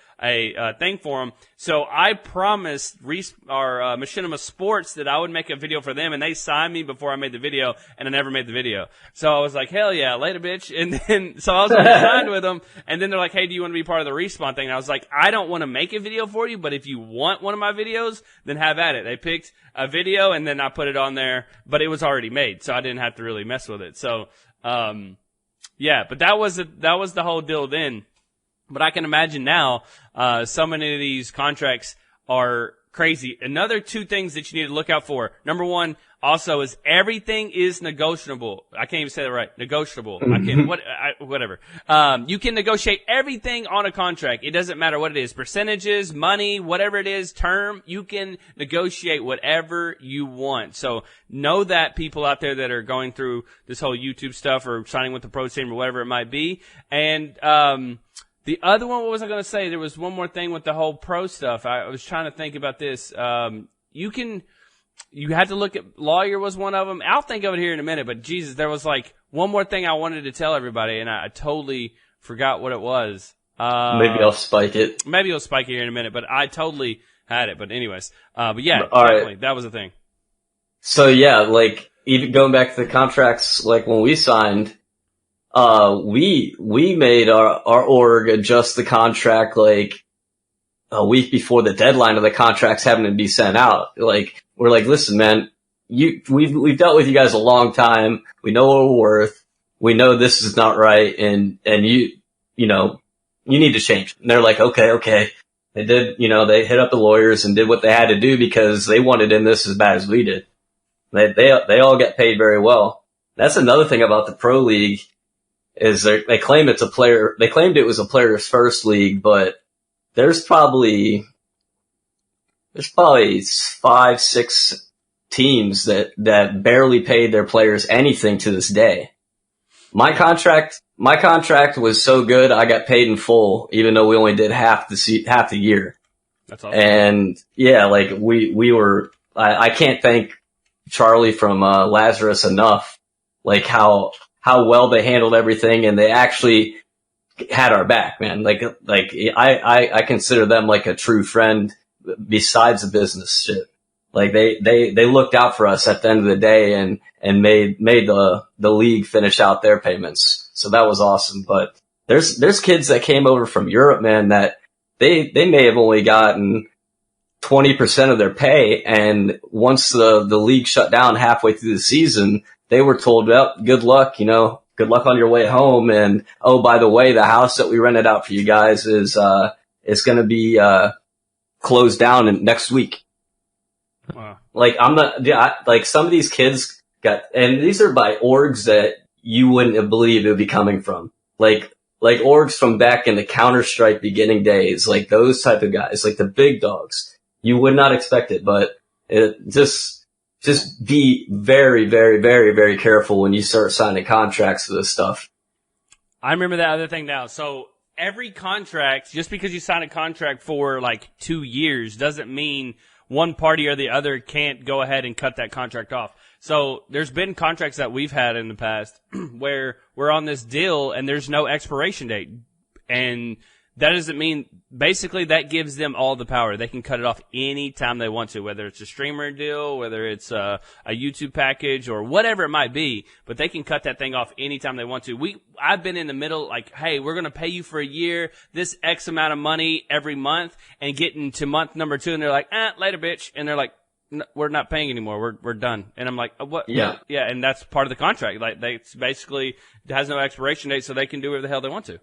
thing for them. So I promised Machinima Sports that I would make a video for them, and they signed me before I made the video, and I never made the video. So I was like, hell yeah, later bitch. And then, so I was signed with them, and then they're like, hey, do you want to be part of the Respawn thing? And I was like, I don't want to make a video for you, but if you want one of my videos, then have at it. They picked a video, and then I put it on there, but it was already made, so I didn't have to really mess with it. So, but that was the whole deal then. But I can imagine now, so many of these contracts are crazy. Another 2 things that you need to look out for. Number 1, also, is everything is negotiable. I can't even say that right. Negotiable. Whatever. You can negotiate everything on a contract. It doesn't matter what it is. Percentages, money, whatever it is, term, you can negotiate whatever you want. So know that, people out there that are going through this whole YouTube stuff or signing with the pro team or whatever it might be. And, the other one, what was I going to say? There was one more thing with the whole pro stuff. I was trying to think about this. You had to look at, lawyer was one of them. I'll think of it here in a minute, but Jesus, there was like one more thing I wanted to tell everybody, and I totally forgot what it was. Maybe I'll spike it. Maybe I'll spike it here in a minute, but I totally had it. But anyways, definitely, right. That was the thing. So like, even going back to the contracts, like when we signed, we made our org adjust the contract like a week before the deadline of the contracts having to be sent out. Like, we're like, listen, man, we've dealt with you guys a long time. We know what we're worth. We know this is not right. And you need to change. And they're like, okay. They did, they hit up the lawyers and did what they had to do because they wanted in this as bad as we did. They all get paid very well. That's another thing about the pro league. Is they claim it's a player, they claimed it was a player's first league, but there's probably 5, 6 teams that barely paid their players anything to this day. My contract was so good, I got paid in full, even though we only did half the year. That's awesome. And like we were, I can't thank Charlie from, Lazarus enough, like how well they handled everything, and they actually had our back, man. Like I consider them like a true friend besides the business shit. Like they looked out for us at the end of the day and made the league finish out their payments. So that was awesome. But there's kids that came over from Europe, man, that they may have only gotten 20% of their pay. And once the league shut down halfway through the season, they were told, well, good luck, good luck on your way home. And, oh, by the way, the house that we rented out for you guys is going to be, closed down next week. Wow. Like like some of these kids and these are by orgs that you wouldn't have believed it would be coming from. Like orgs from back in the Counter-Strike beginning days, like those type of guys, like the big dogs. You would not expect it, but it just be very, very, very, very careful when you start signing contracts for this stuff. I remember that other thing now. So every contract, just because you sign a contract for like 2 years doesn't mean one party or the other can't go ahead and cut that contract off. So there's been contracts that we've had in the past where we're on this deal and there's no expiration date. And that doesn't mean, basically that gives them all the power. They can cut it off any time they want to, whether it's a streamer deal, whether it's a YouTube package or whatever it might be, but they can cut that thing off anytime they want to. I've been in the middle, like, hey, we're going to pay you for a year, this X amount of money every month, and getting to month number 2 and they're like, later bitch. And they're like, we're not paying anymore. We're done. And I'm like, what? Yeah. Yeah. And that's part of the contract. Like it's basically, it has no expiration date, so they can do whatever the hell they want to.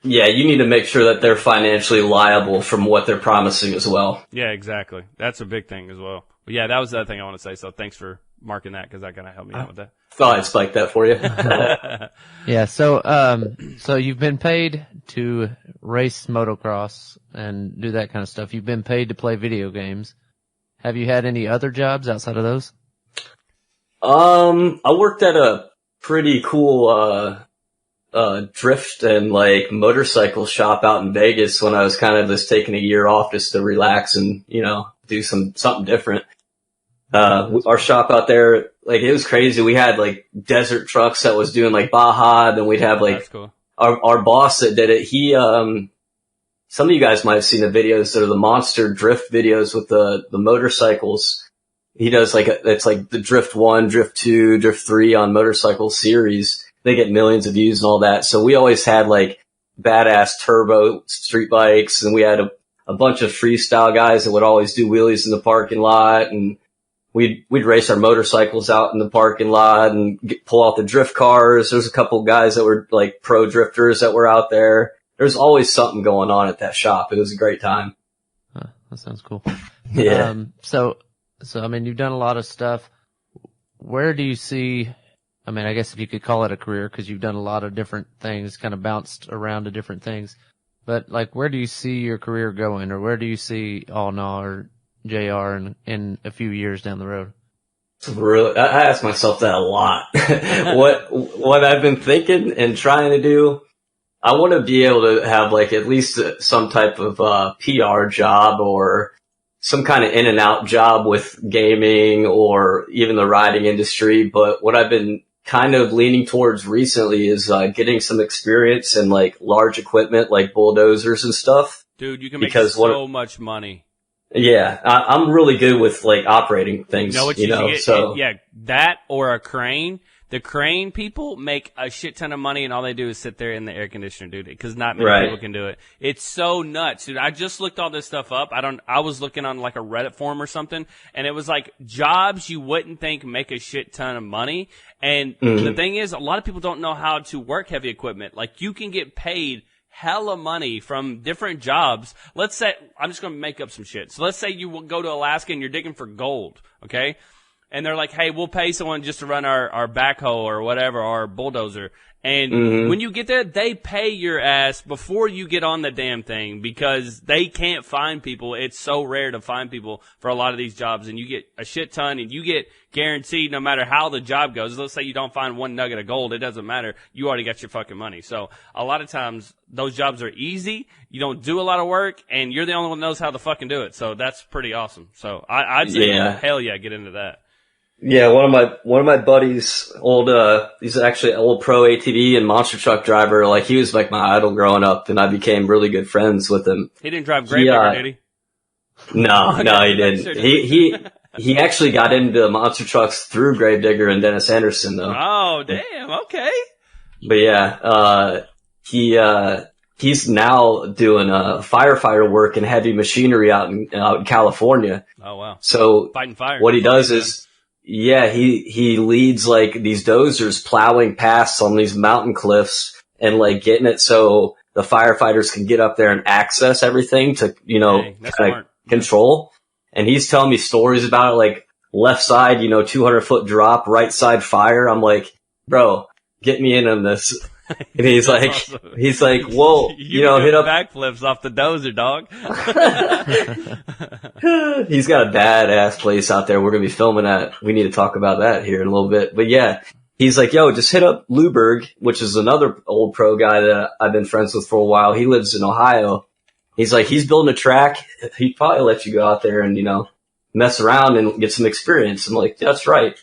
Yeah, you need to make sure that they're financially liable from what they're promising as well. Yeah, exactly. That's a big thing as well. But yeah, that was the other thing I want to say. So thanks for marking that because that kind of helped me out with that. Thought I'd spike that for you. Yeah. So you've been paid to race motocross and do that kind of stuff. You've been paid to play video games. Have you had any other jobs outside of those? I worked at a pretty cool, drift and like motorcycle shop out in Vegas when I was kind of just taking a year off just to relax and, do something different. Our shop out there, like it was crazy. We had like desert trucks that was doing like Baja, then we'd have like That's cool. our boss that did it. He, some of you guys might have seen the videos that are the monster drift videos with the motorcycles. He does it's like the Drift 1, Drift 2, Drift 3 on motorcycle series. They get millions of views and all that. So we always had like badass turbo street bikes, and we had a bunch of freestyle guys that would always do wheelies in the parking lot, and we'd race our motorcycles out in the parking lot and pull out the drift cars. There's a couple guys that were like pro drifters that were out there. There's always something going on at that shop. It was a great time. That sounds cool. Yeah. So I mean, you've done a lot of stuff. Where do you see, I mean, I guess if you could call it a career, because you've done a lot of different things, kind of bounced around to different things. But like, where do you see your career going, or where do you see AwNaw or JR in a few years down the road? Really, I ask myself that a lot. What I've been thinking and trying to do, I want to be able to have like at least some type of PR job or some kind of in and out job with gaming or even the riding industry. But what I've been kind of leaning towards recently is getting some experience in like large equipment like bulldozers and stuff. Dude, you can make so much money. Yeah, I'm really good with like operating things, so yeah, that or a crane. The crane people make a shit ton of money, and all they do is sit there in the air conditioner, dude, because not many people can do it. It's so nuts, dude. I just looked all this stuff up. I was looking on like a Reddit forum or something, and it was like jobs you wouldn't think make a shit ton of money. And the thing is, a lot of people don't know how to work heavy equipment. Like, you can get paid hella money from different jobs. Let's say, I'm just going to make up some shit. So let's say you go to Alaska and you're digging for gold, okay? And they're like, hey, we'll pay someone just to run our backhoe or whatever, our bulldozer. And when you get there, they pay your ass before you get on the damn thing because they can't find people. It's so rare to find people for a lot of these jobs, and you get a shit ton, and you get guaranteed no matter how the job goes. Let's say you don't find one nugget of gold. It doesn't matter. You already got your fucking money. So a lot of times those jobs are easy. You don't do a lot of work, and you're the only one that knows how to fucking do it. So that's pretty awesome. So I'd say, hell yeah, get into that. Yeah, one of my buddies, he's actually an old pro ATV and monster truck driver. Like, he was like my idol growing up, and I became really good friends with him. He didn't drive Great Vinegar, did he? No, he didn't. He actually got into monster trucks through Gravedigger and Dennis Anderson, though. Oh, damn. Okay. But yeah, he's now doing firefighter work and heavy machinery out in California. Oh wow! So fighting fire. What he does is, he leads like these dozers plowing past on these mountain cliffs and like getting it so the firefighters can get up there and access everything to kind of control. And he's telling me stories about it, like left side, 200-foot drop, right side fire. I'm like, bro, get me in on this. And he's like, whoa, hit up backflips off the dozer, dog. He's got a badass place out there. We're going to be filming at. We need to talk about that here in a little bit. But yeah, he's like, yo, just hit up Luberg, which is another old pro guy that I've been friends with for a while. He lives in Ohio. He's like, he's building a track. He'd probably let you go out there and, mess around and get some experience. I'm like, that's right.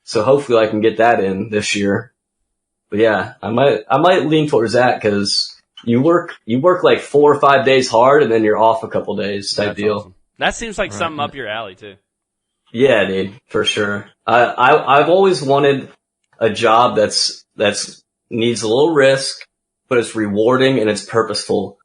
So hopefully I can get that in this year. But yeah, I might lean towards that because you work like 4 or 5 days hard and then you're off a couple days type deal. Awesome. That seems like something up your alley too. Yeah, dude, for sure. I've always wanted a job that's needs a little risk, but it's rewarding and it's purposeful.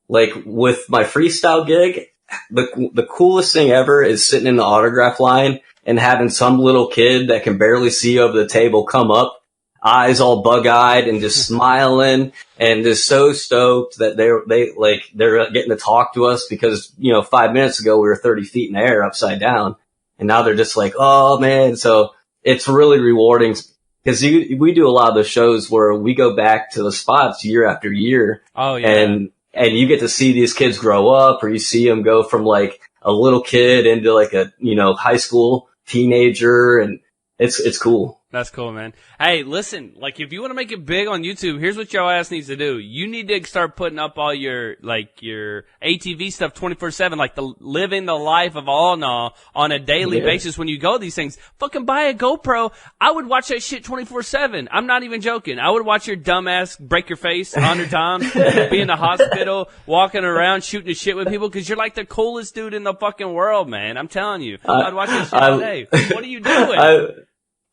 Like with my freestyle gig, the coolest thing ever is sitting in the autograph line and having some little kid that can barely see over the table come up, eyes all bug-eyed and just smiling and just so stoked that they're getting to talk to us because, 5 minutes ago we were 30 feet in the air upside down and now they're just like, oh man. So it's really rewarding because we do a lot of the shows where we go back to the spots year after year. Oh yeah. And you get to see these kids grow up or you see them go from like a little kid into like a, high school teenager and it's cool. That's cool, man. Hey, listen, like if you want to make it big on YouTube, here's what your ass needs to do. You need to start putting up all your ATV stuff 24/7, like living the life of AwNaw on a daily basis when you go to these things. Fucking buy a GoPro. I would watch that shit 24/7. I'm not even joking. I would watch your dumb ass break your face 100 times, be in the hospital, walking around, shooting the shit with people because you're like the coolest dude in the fucking world, man. I'm telling you. I'd watch that shit all day. What are you doing?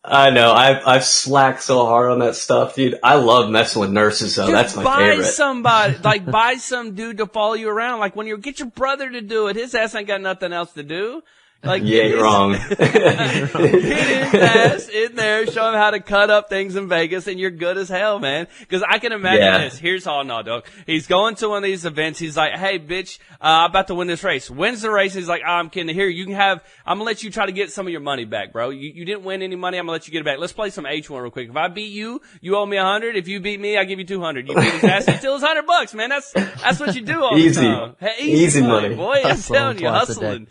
I know. I've slacked so hard on that stuff, dude. I love messing with nurses, though. That's my favorite. Buy somebody, buy some dude to follow you around. Like get your brother to do it. His ass ain't got nothing else to do. Like, you ain't wrong. Get his ass in there, show him how to cut up things in Vegas, and you're good as hell, man. Because I can imagine this. Here's AwNaw, dog. He's going to one of these events. He's like, hey, bitch, I'm about to win this race. Wins the race. He's like, oh, I'm kidding. Here, I'm going to let you try to get some of your money back, bro. You didn't win any money. I'm going to let you get it back. Let's play some H1 real quick. If I beat you, you owe me 100. If you beat me, I give you 200. You beat his ass, he steals $100, man. That's what you do all the time. Hey, easy money. Boy, I'm telling you, hustling.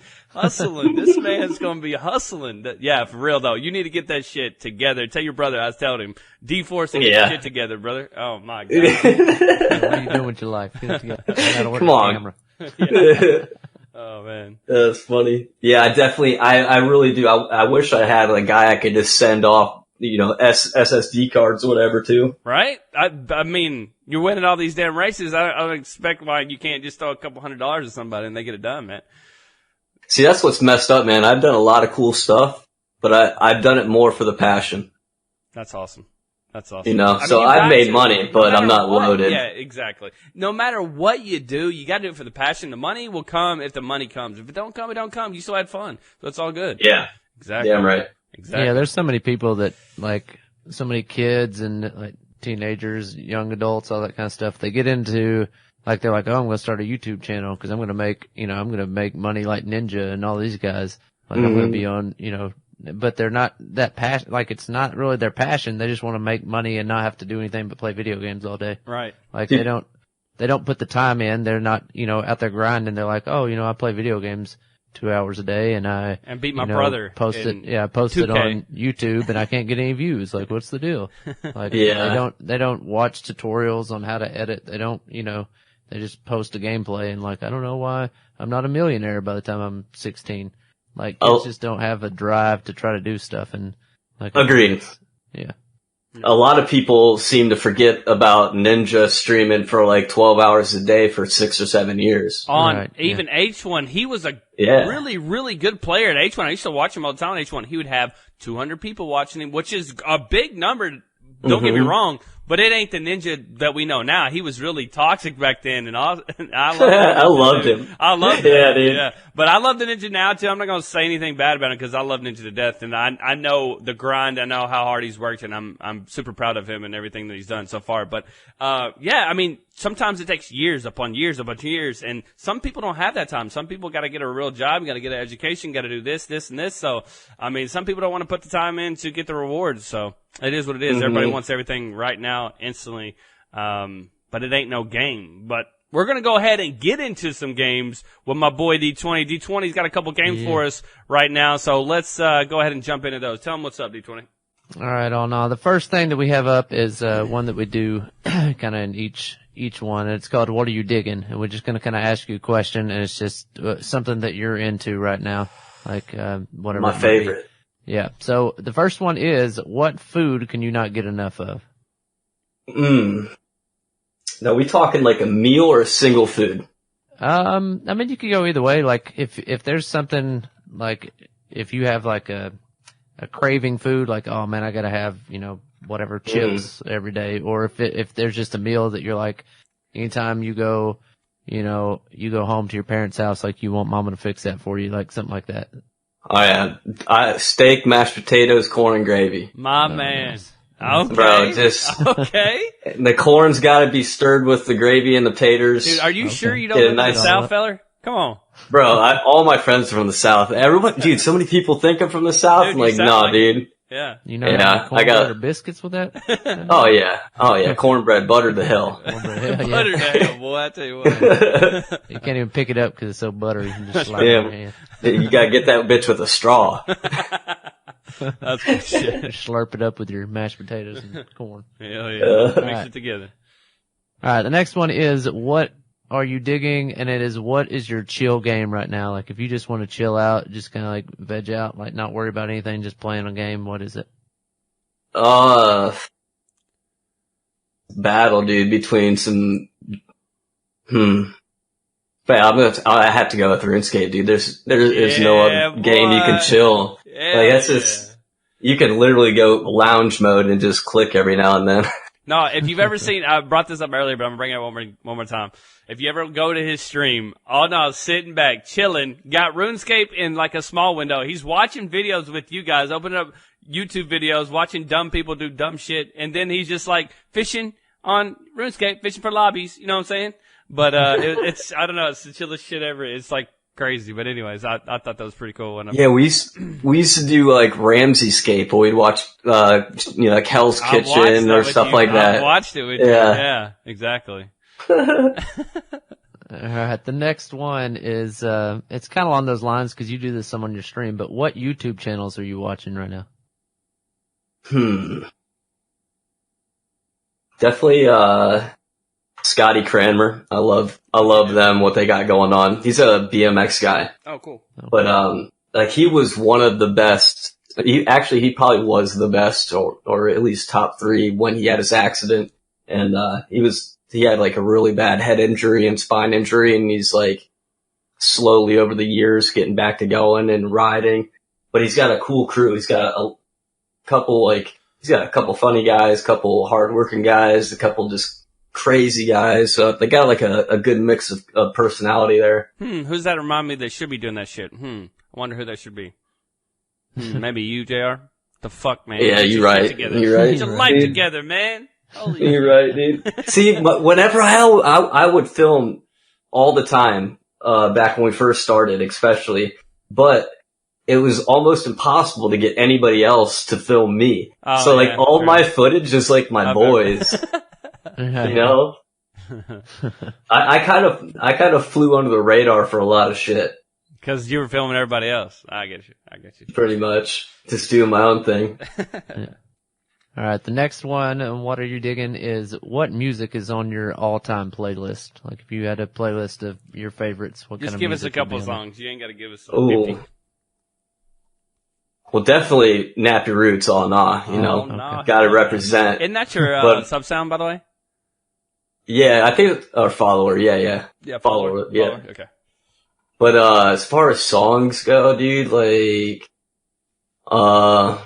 This man's gonna be hustling. Yeah, for real though. You need to get that shit together. Tell your brother I was telling him. D-Force and get your shit together, brother. Oh my God. What are you doing with your life? Get it together. Come on. Oh man. That's funny. Yeah, I really do. I wish I had a guy I could just send off, SSD cards or whatever to. Right? I mean, you're winning all these damn races. I don't expect why you can't just throw a couple $100 at somebody and they get it done, man. See, that's what's messed up, man. I've done a lot of cool stuff, but I've done it more for the passion. That's awesome. So I've made money, but I'm not loaded. Yeah, exactly. No matter what you do, you gotta do it for the passion. The money will come if the money comes. If it don't come, it don't come. You still had fun. So it's all good. Yeah. Exactly. Yeah, I'm right. Exactly. Yeah, there's so many people that, like, so many kids and, like, teenagers, young adults, all that kind of stuff. They get into, like, they're like, oh, I'm going to start a YouTube channel because I'm going to make money like Ninja and all these guys. Like, I'm going to be on, but they're not that passion. Like, it's not really their passion. They just want to make money and not have to do anything but play video games all day. Right. Like, they don't put the time in. They're not, out there grinding. They're like, oh, I play video games 2 hours a day and beat my brother. Post it on YouTube and I can't get any views. Like, what's the deal? Like, they don't watch tutorials on how to edit. They don't, they just post a gameplay and like, I don't know why I'm not a millionaire by the time I'm 16. Like, kids just don't have a drive to try to do stuff and like, agreed. Yeah. a lot of people seem to forget about Ninja streaming for like 12 hours a day for 6 or 7 years. Even H1, he was a really, really good player at H1. I used to watch him all the time at H1. He would have 200 people watching him, which is a big number. Don't get me wrong, but it ain't the Ninja that we know now. He was really toxic back then, and I loved him. I loved him. I loved him. Yeah, dude. Yeah. But I love the Ninja now, too. I'm not going to say anything bad about him because I love Ninja to death, and I know the grind. I know how hard he's worked, and I'm super proud of him and everything that he's done so far. But, I mean, sometimes it takes years upon years, a bunch of years, and some people don't have that time. Some people got to get a real job, got to get an education, got to do this, and this. So, I mean, some people don't want to put the time in to get the rewards. So, it is what it is. Everybody wants everything right now, instantly. But it ain't no game. But we're going to go ahead and get into some games with my boy D20. D20's got a couple games for us right now. So let's go ahead and jump into those. Tell them what's up, D20. All right, AwNaw. The first thing that we have up is one that we do kind of in each one. It's called What Are You Digging? And we're just going to kind of ask you a question, and it's just something that you're into right now, like whatever. My favorite. Yeah. So the first one is, what food can you not get enough of? Now, we talking like a meal or a single food? I mean, you could go either way. Like, if there's something, like, if you have like a craving food, like, oh man, I gotta have, whatever chips every day. Or if there's just a meal that you're like, anytime you go home to your parents' house, like you want mama to fix that for you, like something like that. Oh yeah. Steak, mashed potatoes, corn and gravy. My man. Nice. Okay. Bro, just okay. The corn's got to be stirred with the gravy and the taters. Dude, are you sure you don't live in the South, feller? Come on. Bro, all my friends are from the South. Everyone, dude, so many people think I'm from the South. Dude, I'm like, nah, dude. Yeah. I got biscuits with that. Oh yeah, cornbread, buttered to hell. Buttered to hell, boy. I tell you what. You can't even pick it up because it's so buttery. You can just slide it in your hand. You gotta get that bitch with a straw. That's good shit. Slurp it up with your mashed potatoes and corn. Hell yeah. Mix it together. All right. The next one is, what are you digging? And it is, what is your chill game right now? Like, if you just want to chill out, just kind of like veg out, like not worry about anything, just playing a game, what is it? Battle, dude, between some, But I have to go with RuneScape, dude. There's no other game you can chill. Yeah, like, that's just, you can literally go lounge mode and just click every now and then. No, if you've ever seen, I brought this up earlier, but I'm going to bring it up one more time. If you ever go to his stream, AwNaw sitting back, chilling, got RuneScape in like a small window. He's watching videos with you guys, opening up YouTube videos, watching dumb people do dumb shit, and then he's just like fishing on RuneScape, fishing for lobbies, you know what I'm saying? But, it's, I don't know, it's the chillest shit ever. It's like crazy. But anyways, I thought that was pretty cool. Yeah, we used to do like Ramseyscape, where we'd watch, like Hell's Kitchen or stuff like that. I watched it with you. Yeah, exactly. All right. The next one is, it's kind of along those lines because you do this some on your stream, but what YouTube channels are you watching right now? Definitely, Scotty Cranmer. I love them, what they got going on. He's a BMX guy. Oh, cool. But, like, he was one of the best. He probably was the best, or at least top 3 when he had his accident. And, he had like a really bad head injury and spine injury, and he's like slowly over the years getting back to going and riding. But he's got a cool crew. He's got a couple funny guys, a couple hardworking guys, a couple just crazy guys. So they got like a good mix of personality there. Who's that remind me that should be doing that shit? I wonder who that should be. Maybe you, JR? The fuck, man? Yeah, you're right. You're right. Get your life together, man. Holy You're right, dude. See, but whenever I would film all the time, back when we first started, especially, but it was almost impossible to get anybody else to film me. Oh, so like yeah, all my footage is like my boys, you know? I kind of flew under the radar for a lot of shit. Cause you were filming everybody else. I get you. Pretty much. Just doing my own thing. Yeah. All right, the next one, what are you digging, is what music is on your all-time playlist? Like, if you had a playlist of your favorites, what kind of music? Just give us a couple songs. You ain't got to give us 50. Well, definitely Nappy Roots, AwNaw, you know, AwNaw. gotta represent. Isn't that your sub sound, by the way? Yeah, I think our follower, yeah. Yeah, follower, yeah. Follower? Okay. But, as far as songs go, dude, like, I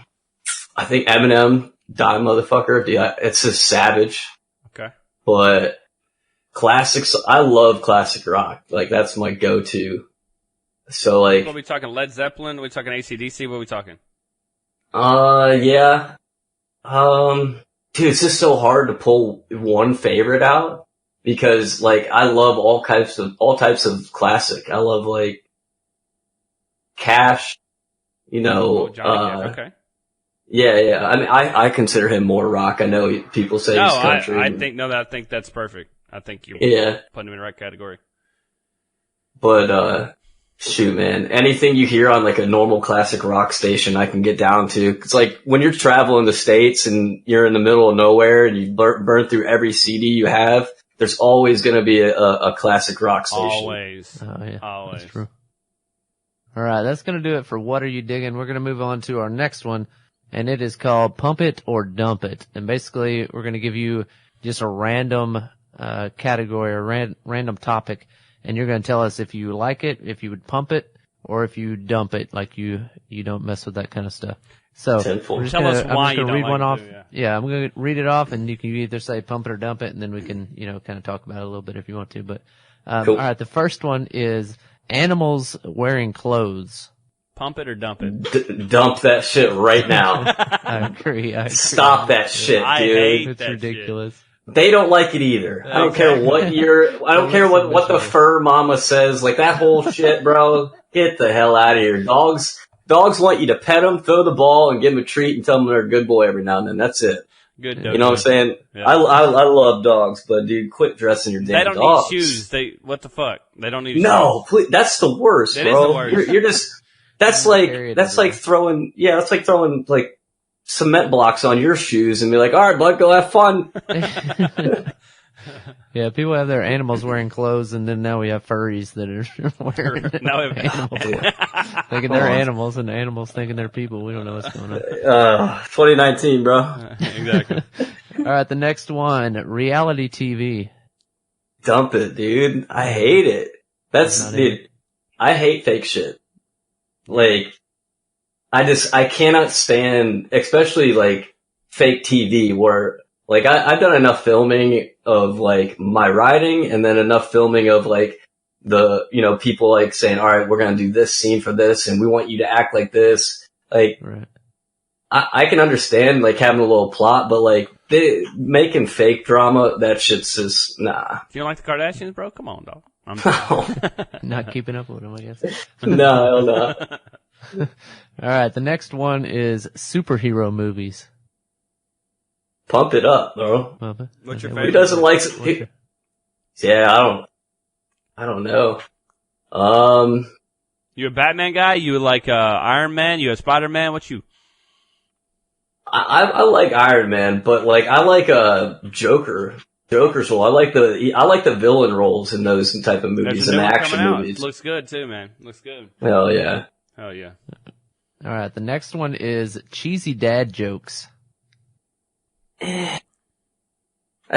think Eminem, Die Motherfucker, dude, it's just savage. Okay. But classics, I love classic rock. Like, that's my go-to. So, like, What are we talking? Led Zeppelin? Are we talking AC/DC? What are we talking? yeah. Dude, it's just so hard to pull one favorite out because, like, I love all types of classic. I love, like, Cash, you know, Johnny Cash, okay. Yeah. I mean, I consider him more rock. I know people say he's country. I think that's perfect. I think you're putting him in the right category. But, shoot, man, anything you hear on like a normal classic rock station, I can get down to. It's like when you're traveling the States and you're in the middle of nowhere and you burn through every CD you have, there's always going to be a classic rock station. Always. Oh, yeah. Always. That's true. All right, that's going to do it for What Are You Digging? We're going to move on to our next one, and it is called Pump It or Dump It. And basically, we're going to give you just a random category or random topic, and you're going to tell us if you like it, if you would pump it, or if you dump it, like you don't mess with that kind of stuff. So I'm just going to read one off. Yeah, I'm going to read it off, and you can either say pump it or dump it, and then we can, kind of talk about it a little bit if you want to. But cool. All right, the first one is animals wearing clothes. Pump it or dump it? Dump that shit right now. I agree. Stop that shit, dude. I hate it's that ridiculous. Shit. They don't like it either. I don't care what I don't care what the fur mama says. Like that whole shit, bro. Get the hell out of here. Dogs want you to pet them, throw the ball, and give them a treat and tell them they're a good boy every now and then. That's it. Good. You know what I'm saying? Yeah. I love dogs, but dude, quit dressing your damn dogs. They don't need shoes. What the fuck? They don't need shoes. No, please, that's the worst, That bro. is the worst. You're just that's like throwing like cement blocks on your shoes and be like, all right, bud, go have fun. Yeah, people have their animals wearing clothes, and then now we have furries that are wearing animals. Thinking they're animals, and the animals thinking they're people. We don't know what's going on. 2019, bro. Exactly. All right, the next one, reality TV. Dump it, dude. I hate it. Dude, I hate fake shit. Like, I cannot stand, especially like fake TV where, like, I've done enough filming of like my writing and then enough filming of like people like saying, all right, we're going to do this scene for this and we want you to act like this. Like, right. I can understand like having a little plot, but like making fake drama, that shit's just, nah. You don't like the Kardashians, bro? Come on, dog. I'm not keeping up with them, I guess. No. All right, the next one is superhero movies. Pump it up, bro. What's your favorite? Who doesn't like? Yeah, I don't know. You a Batman guy? You like Iron Man? You a Spider-Man? What you? I like Iron Man, but like I like Joker's role. I like the villain roles in those type of movies and action movies. Looks good too, man. Looks good. Hell yeah. Hell yeah. All right, the next one is cheesy dad jokes. I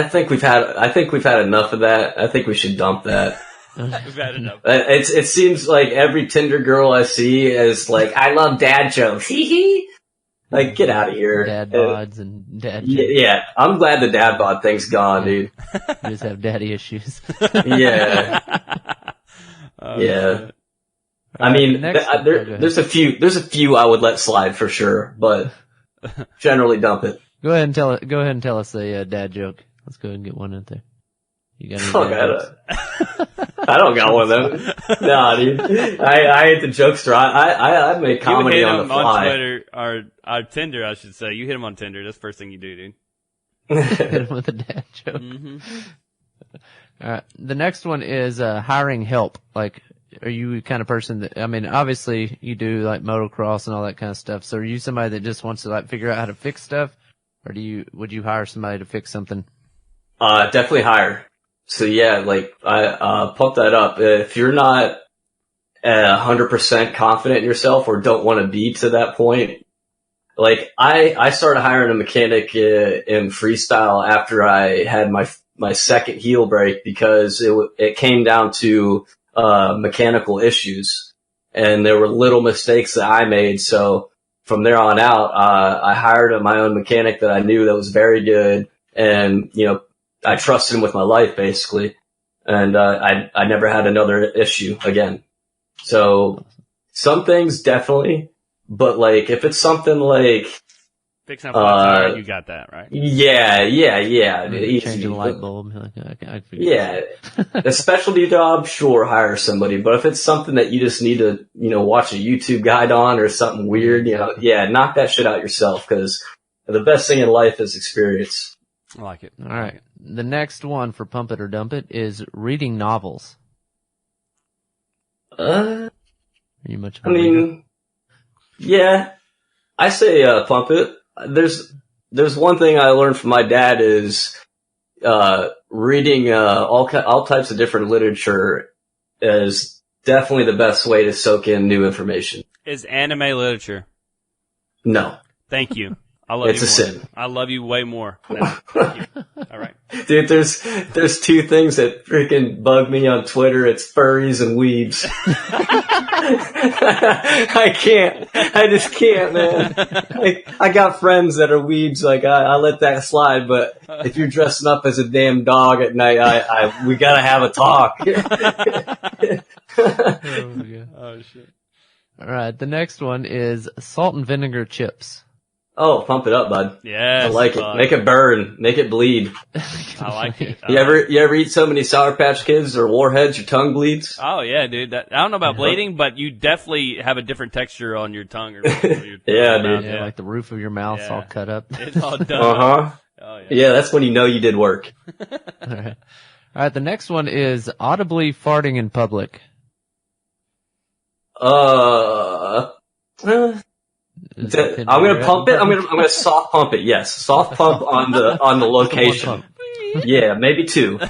think we've had enough of that. I think we should dump that. We've had enough. It seems like every Tinder girl I see is like, I love dad jokes. Hee hee. Like, get out of here. Dad bods and dad jokes. Yeah, I'm glad the dad bod thing's gone, dude. You just have daddy issues. Yeah. Yeah. I mean, there's a few I would let slide for sure, but generally dump it. Go ahead and tell us a dad joke. Let's go ahead and get one in there. You got any dad jokes? I don't got one of them. Nah, dude. I hate the jokester. I make comedy on the fly. On Twitter, or Tinder, I should say. You hit him on Tinder. That's the first thing you do, dude. Hit him with a dad joke. Mm-hmm. All right. The next one is hiring help. Like, are you the kind of person that, I mean, obviously you do like motocross and all that kind of stuff. So are you somebody that just wants to like figure out how to fix stuff? Or would you hire somebody to fix something? Definitely hire. So yeah, like, I pump that up. If you're not 100% confident in yourself or don't want to be to that point. Like I started hiring a mechanic in freestyle after I had my second heel break because it came down to mechanical issues, and there were little mistakes that I made. So from there on out, I hired my own mechanic that I knew that was very good, and I trusted him with my life basically, and I never had another issue again. So some things definitely. But like, if it's something like fixing a flat tire, you got that, right? Yeah. Changing a light bulb. Yeah. A specialty job, sure, hire somebody. But if it's something that you just need to, watch a YouTube guide on or something weird, knock that shit out yourself, because the best thing in life is experience. I like it. All right. The next one for Pump It or Dump It is reading novels. Are you much of a reader? Yeah, I say pump it. There's one thing I learned from my dad is reading all types of different literature is definitely the best way to soak in new information. Is anime literature? No. Thank you. I love it's you a more. sin. I love you way more. Thank you. All right. Dude, there's two things that freaking bug me on Twitter. It's furries and weebs. I just can't, man. I got friends that are weebs. Like, I let that slide, but if you're dressing up as a damn dog at night, we gotta have a talk. Oh, shit. All right. The next one is salt and vinegar chips. Oh, pump it up, bud. Yes, I like it. Make it burn. Make it bleed. I like it. You ever eat so many Sour Patch Kids or Warheads, your tongue bleeds? Oh yeah, dude. I don't know about bleeding, but you definitely have a different texture on your tongue. Or your Yeah, mouth. dude. Yeah, like the roof of your mouth's all cut up. It's all done. Uh-huh. Oh, yeah. Yeah, that's when you know you did work. All right. The next one is audibly farting in public. I'm gonna pump it. I'm gonna soft pump it. Yes, soft pump on the location. Yeah, maybe two.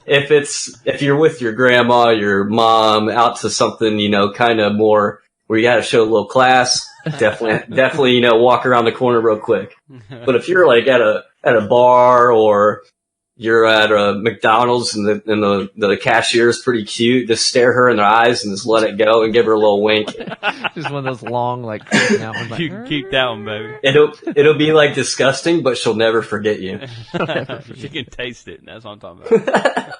If you're with your grandma, your mom, out to something, kind of more where you gotta show a little class, definitely, walk around the corner real quick. But if you're like at a bar or you're at a McDonald's and the cashier is pretty cute, just stare her in the eyes and just let it go and give her a little wink. Just one of those long, like, creeping out ones. You can keep that one, baby. It'll be like disgusting, but she'll never forget you. She can taste it. That's what I'm talking about.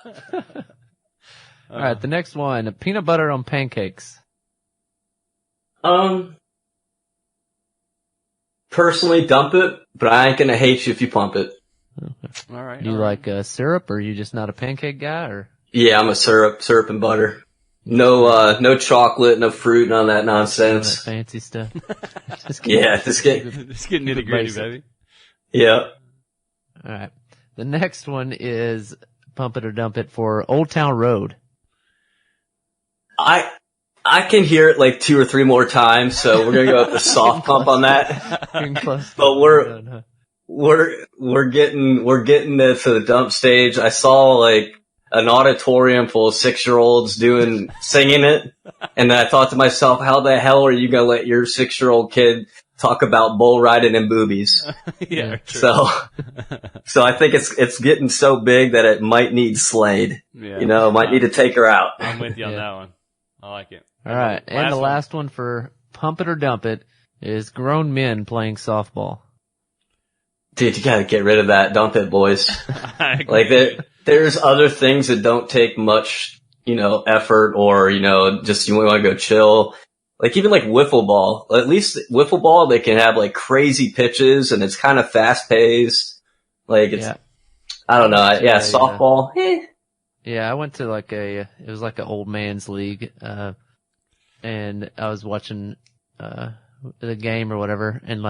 All right, the next one, peanut butter on pancakes. Personally, dump it, but I ain't gonna hate you if you pump it. Okay. All right. Do you like syrup, or are you just not a pancake guy, or? Yeah, I'm a syrup and butter. No chocolate, no fruit, none of that nonsense. That fancy stuff. Just get nitty gritty, baby. Yeah. All right. The next one is pump it or dump it for Old Town Road. I can hear it like 2 or 3 more times, so we're gonna go with the soft pump on that. But we're getting to the dump stage. I saw like an auditorium full of 6-year-olds singing it, and then I thought to myself, how the hell are you gonna let your 6-year-old kid talk about bull riding and boobies? Yeah, true. So I think it's getting so big that it might need Slade. Yeah. Might need to take her out. I'm with you on that one. I like it. All right, and the last one for pump it or dump it is grown men playing softball. Dude, you gotta get rid of that. Dump it, boys. Like there's other things that don't take much, effort or, just you want to go chill. Like even like wiffle ball. At least wiffle ball, they can have like crazy pitches and it's kind of fast paced. Like I don't know. Softball. Yeah, I went to it was like an old man's league, and I was watching, the game or whatever, and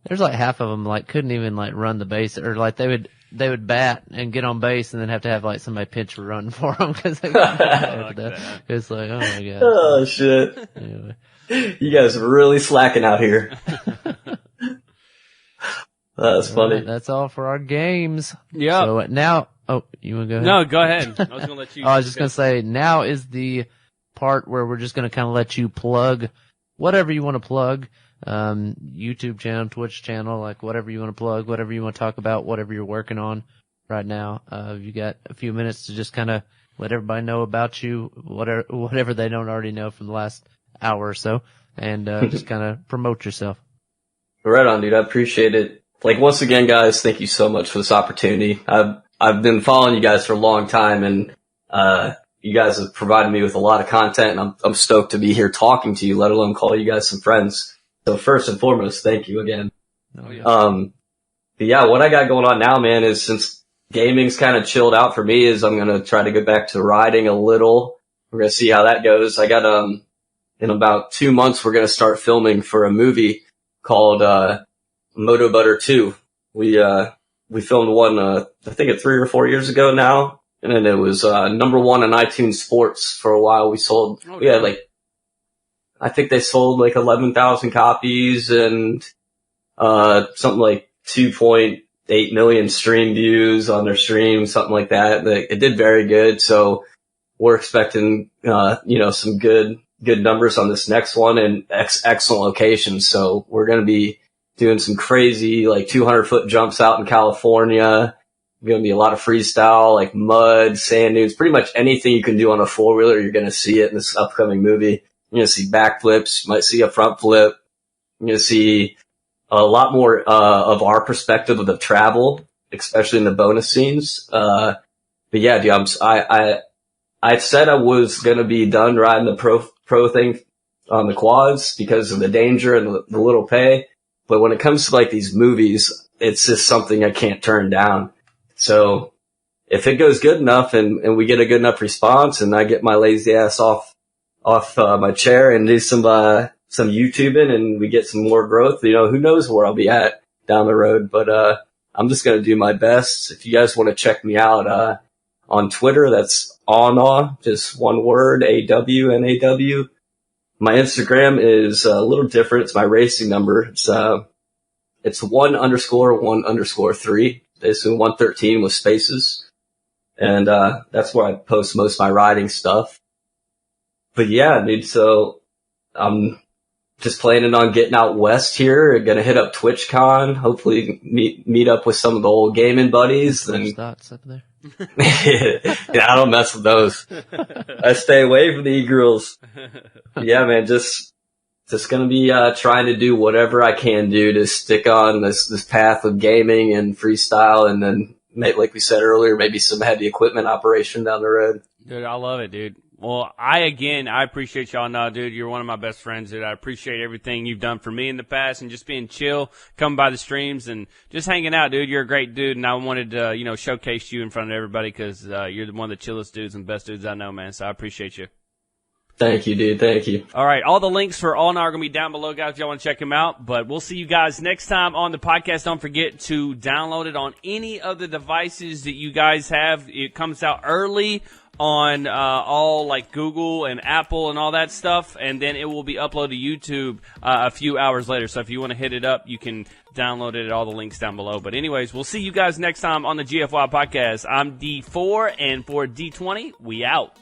there's half of them couldn't even run the base, or they would bat and get on base and then have to have somebody pitch a run for them because they got It's oh my god. Oh shit. Anyway. You guys are really slacking out here. That's funny. Right, that's all for our games. Yeah. So now, you want to go ahead? No, go ahead. I was going to let you. I was just going to say, now is the part where we're just going to kind of let you plug whatever you want to plug. YouTube channel, Twitch channel, like whatever you want to plug, whatever you want to talk about, whatever you're working on right now. You got a few minutes to just kind of let everybody know about you, whatever they don't already know from the last hour or so, and just kind of promote yourself. Right on, dude. I appreciate it. Like, once again, guys, thank you so much for this opportunity. I've been following you guys for a long time, and you guys have provided me with a lot of content, and I'm stoked to be here talking to you, let alone call you guys some friends. So first and foremost, thank you again. Oh, yeah. But yeah, what I got going on now, man, is since gaming's kind of chilled out for me, is I'm gonna try to get back to riding a little. We're gonna see how that goes. I got in about 2 months, we're gonna start filming for a movie called Moto Butter 2. We filmed one I think 3 or 4 years ago now, and then it was number 1 on iTunes Sports for a while. We had like, I think they sold like 11,000 copies and something like 2.8 million stream views on their stream, something like that. It did very good, so we're expecting some good numbers on this next one, and excellent locations. So we're going to be doing some crazy like 200-foot jumps out in California. Going to be a lot of freestyle, like mud, sand dunes, pretty much anything you can do on a four-wheeler, you're going to see it in this upcoming movie. You're going to see backflips, you might see a front flip. You're going to see a lot more of our perspective of the travel, especially in the bonus scenes. But yeah, dude, I said I was going to be done riding the pro thing on the quads because of the danger and the little pay. But when it comes to like these movies, it's just something I can't turn down. So if it goes good enough and we get a good enough response and I get my lazy ass off my chair and do some YouTubing and we get some more growth, who knows where I'll be at down the road. But I'm just going to do my best. If you guys want to check me out on Twitter, that's AwNaw, just one word, AwNaw. My Instagram is a little different. It's my racing number. It's 1_1_3. Basically 113 with spaces. And that's where I post most of my riding stuff. But yeah, dude, so I'm just planning on getting out west here. Gonna hit up TwitchCon, hopefully meet up with some of the old gaming buddies. And thoughts up there? Yeah, I don't mess with those. I stay away from the e-girls. Yeah, man, just gonna be trying to do whatever I can do to stick on this path of gaming and freestyle, and then like we said earlier, maybe some heavy equipment operation down the road. Dude, I love it, dude. Well, I appreciate y'all now, dude. You're one of my best friends, dude. I appreciate everything you've done for me in the past and just being chill, coming by the streams and just hanging out, dude. You're a great dude, and I wanted to, showcase you in front of everybody because you're one of the chillest dudes and best dudes I know, man. So I appreciate you. Thank you, dude. Thank you. All right. All the links for AwNaw are going to be down below, guys, if y'all want to check them out. But we'll see you guys next time on the podcast. Don't forget to download it on any of the devices that you guys have. It comes out early on all like Google and Apple and all that stuff, and then it will be uploaded to YouTube a few hours later. So if you want to hit it up, you can download it at all the links down below. But anyways, we'll see you guys next time on the GFY Podcast. I'm D4, and for D20, we out.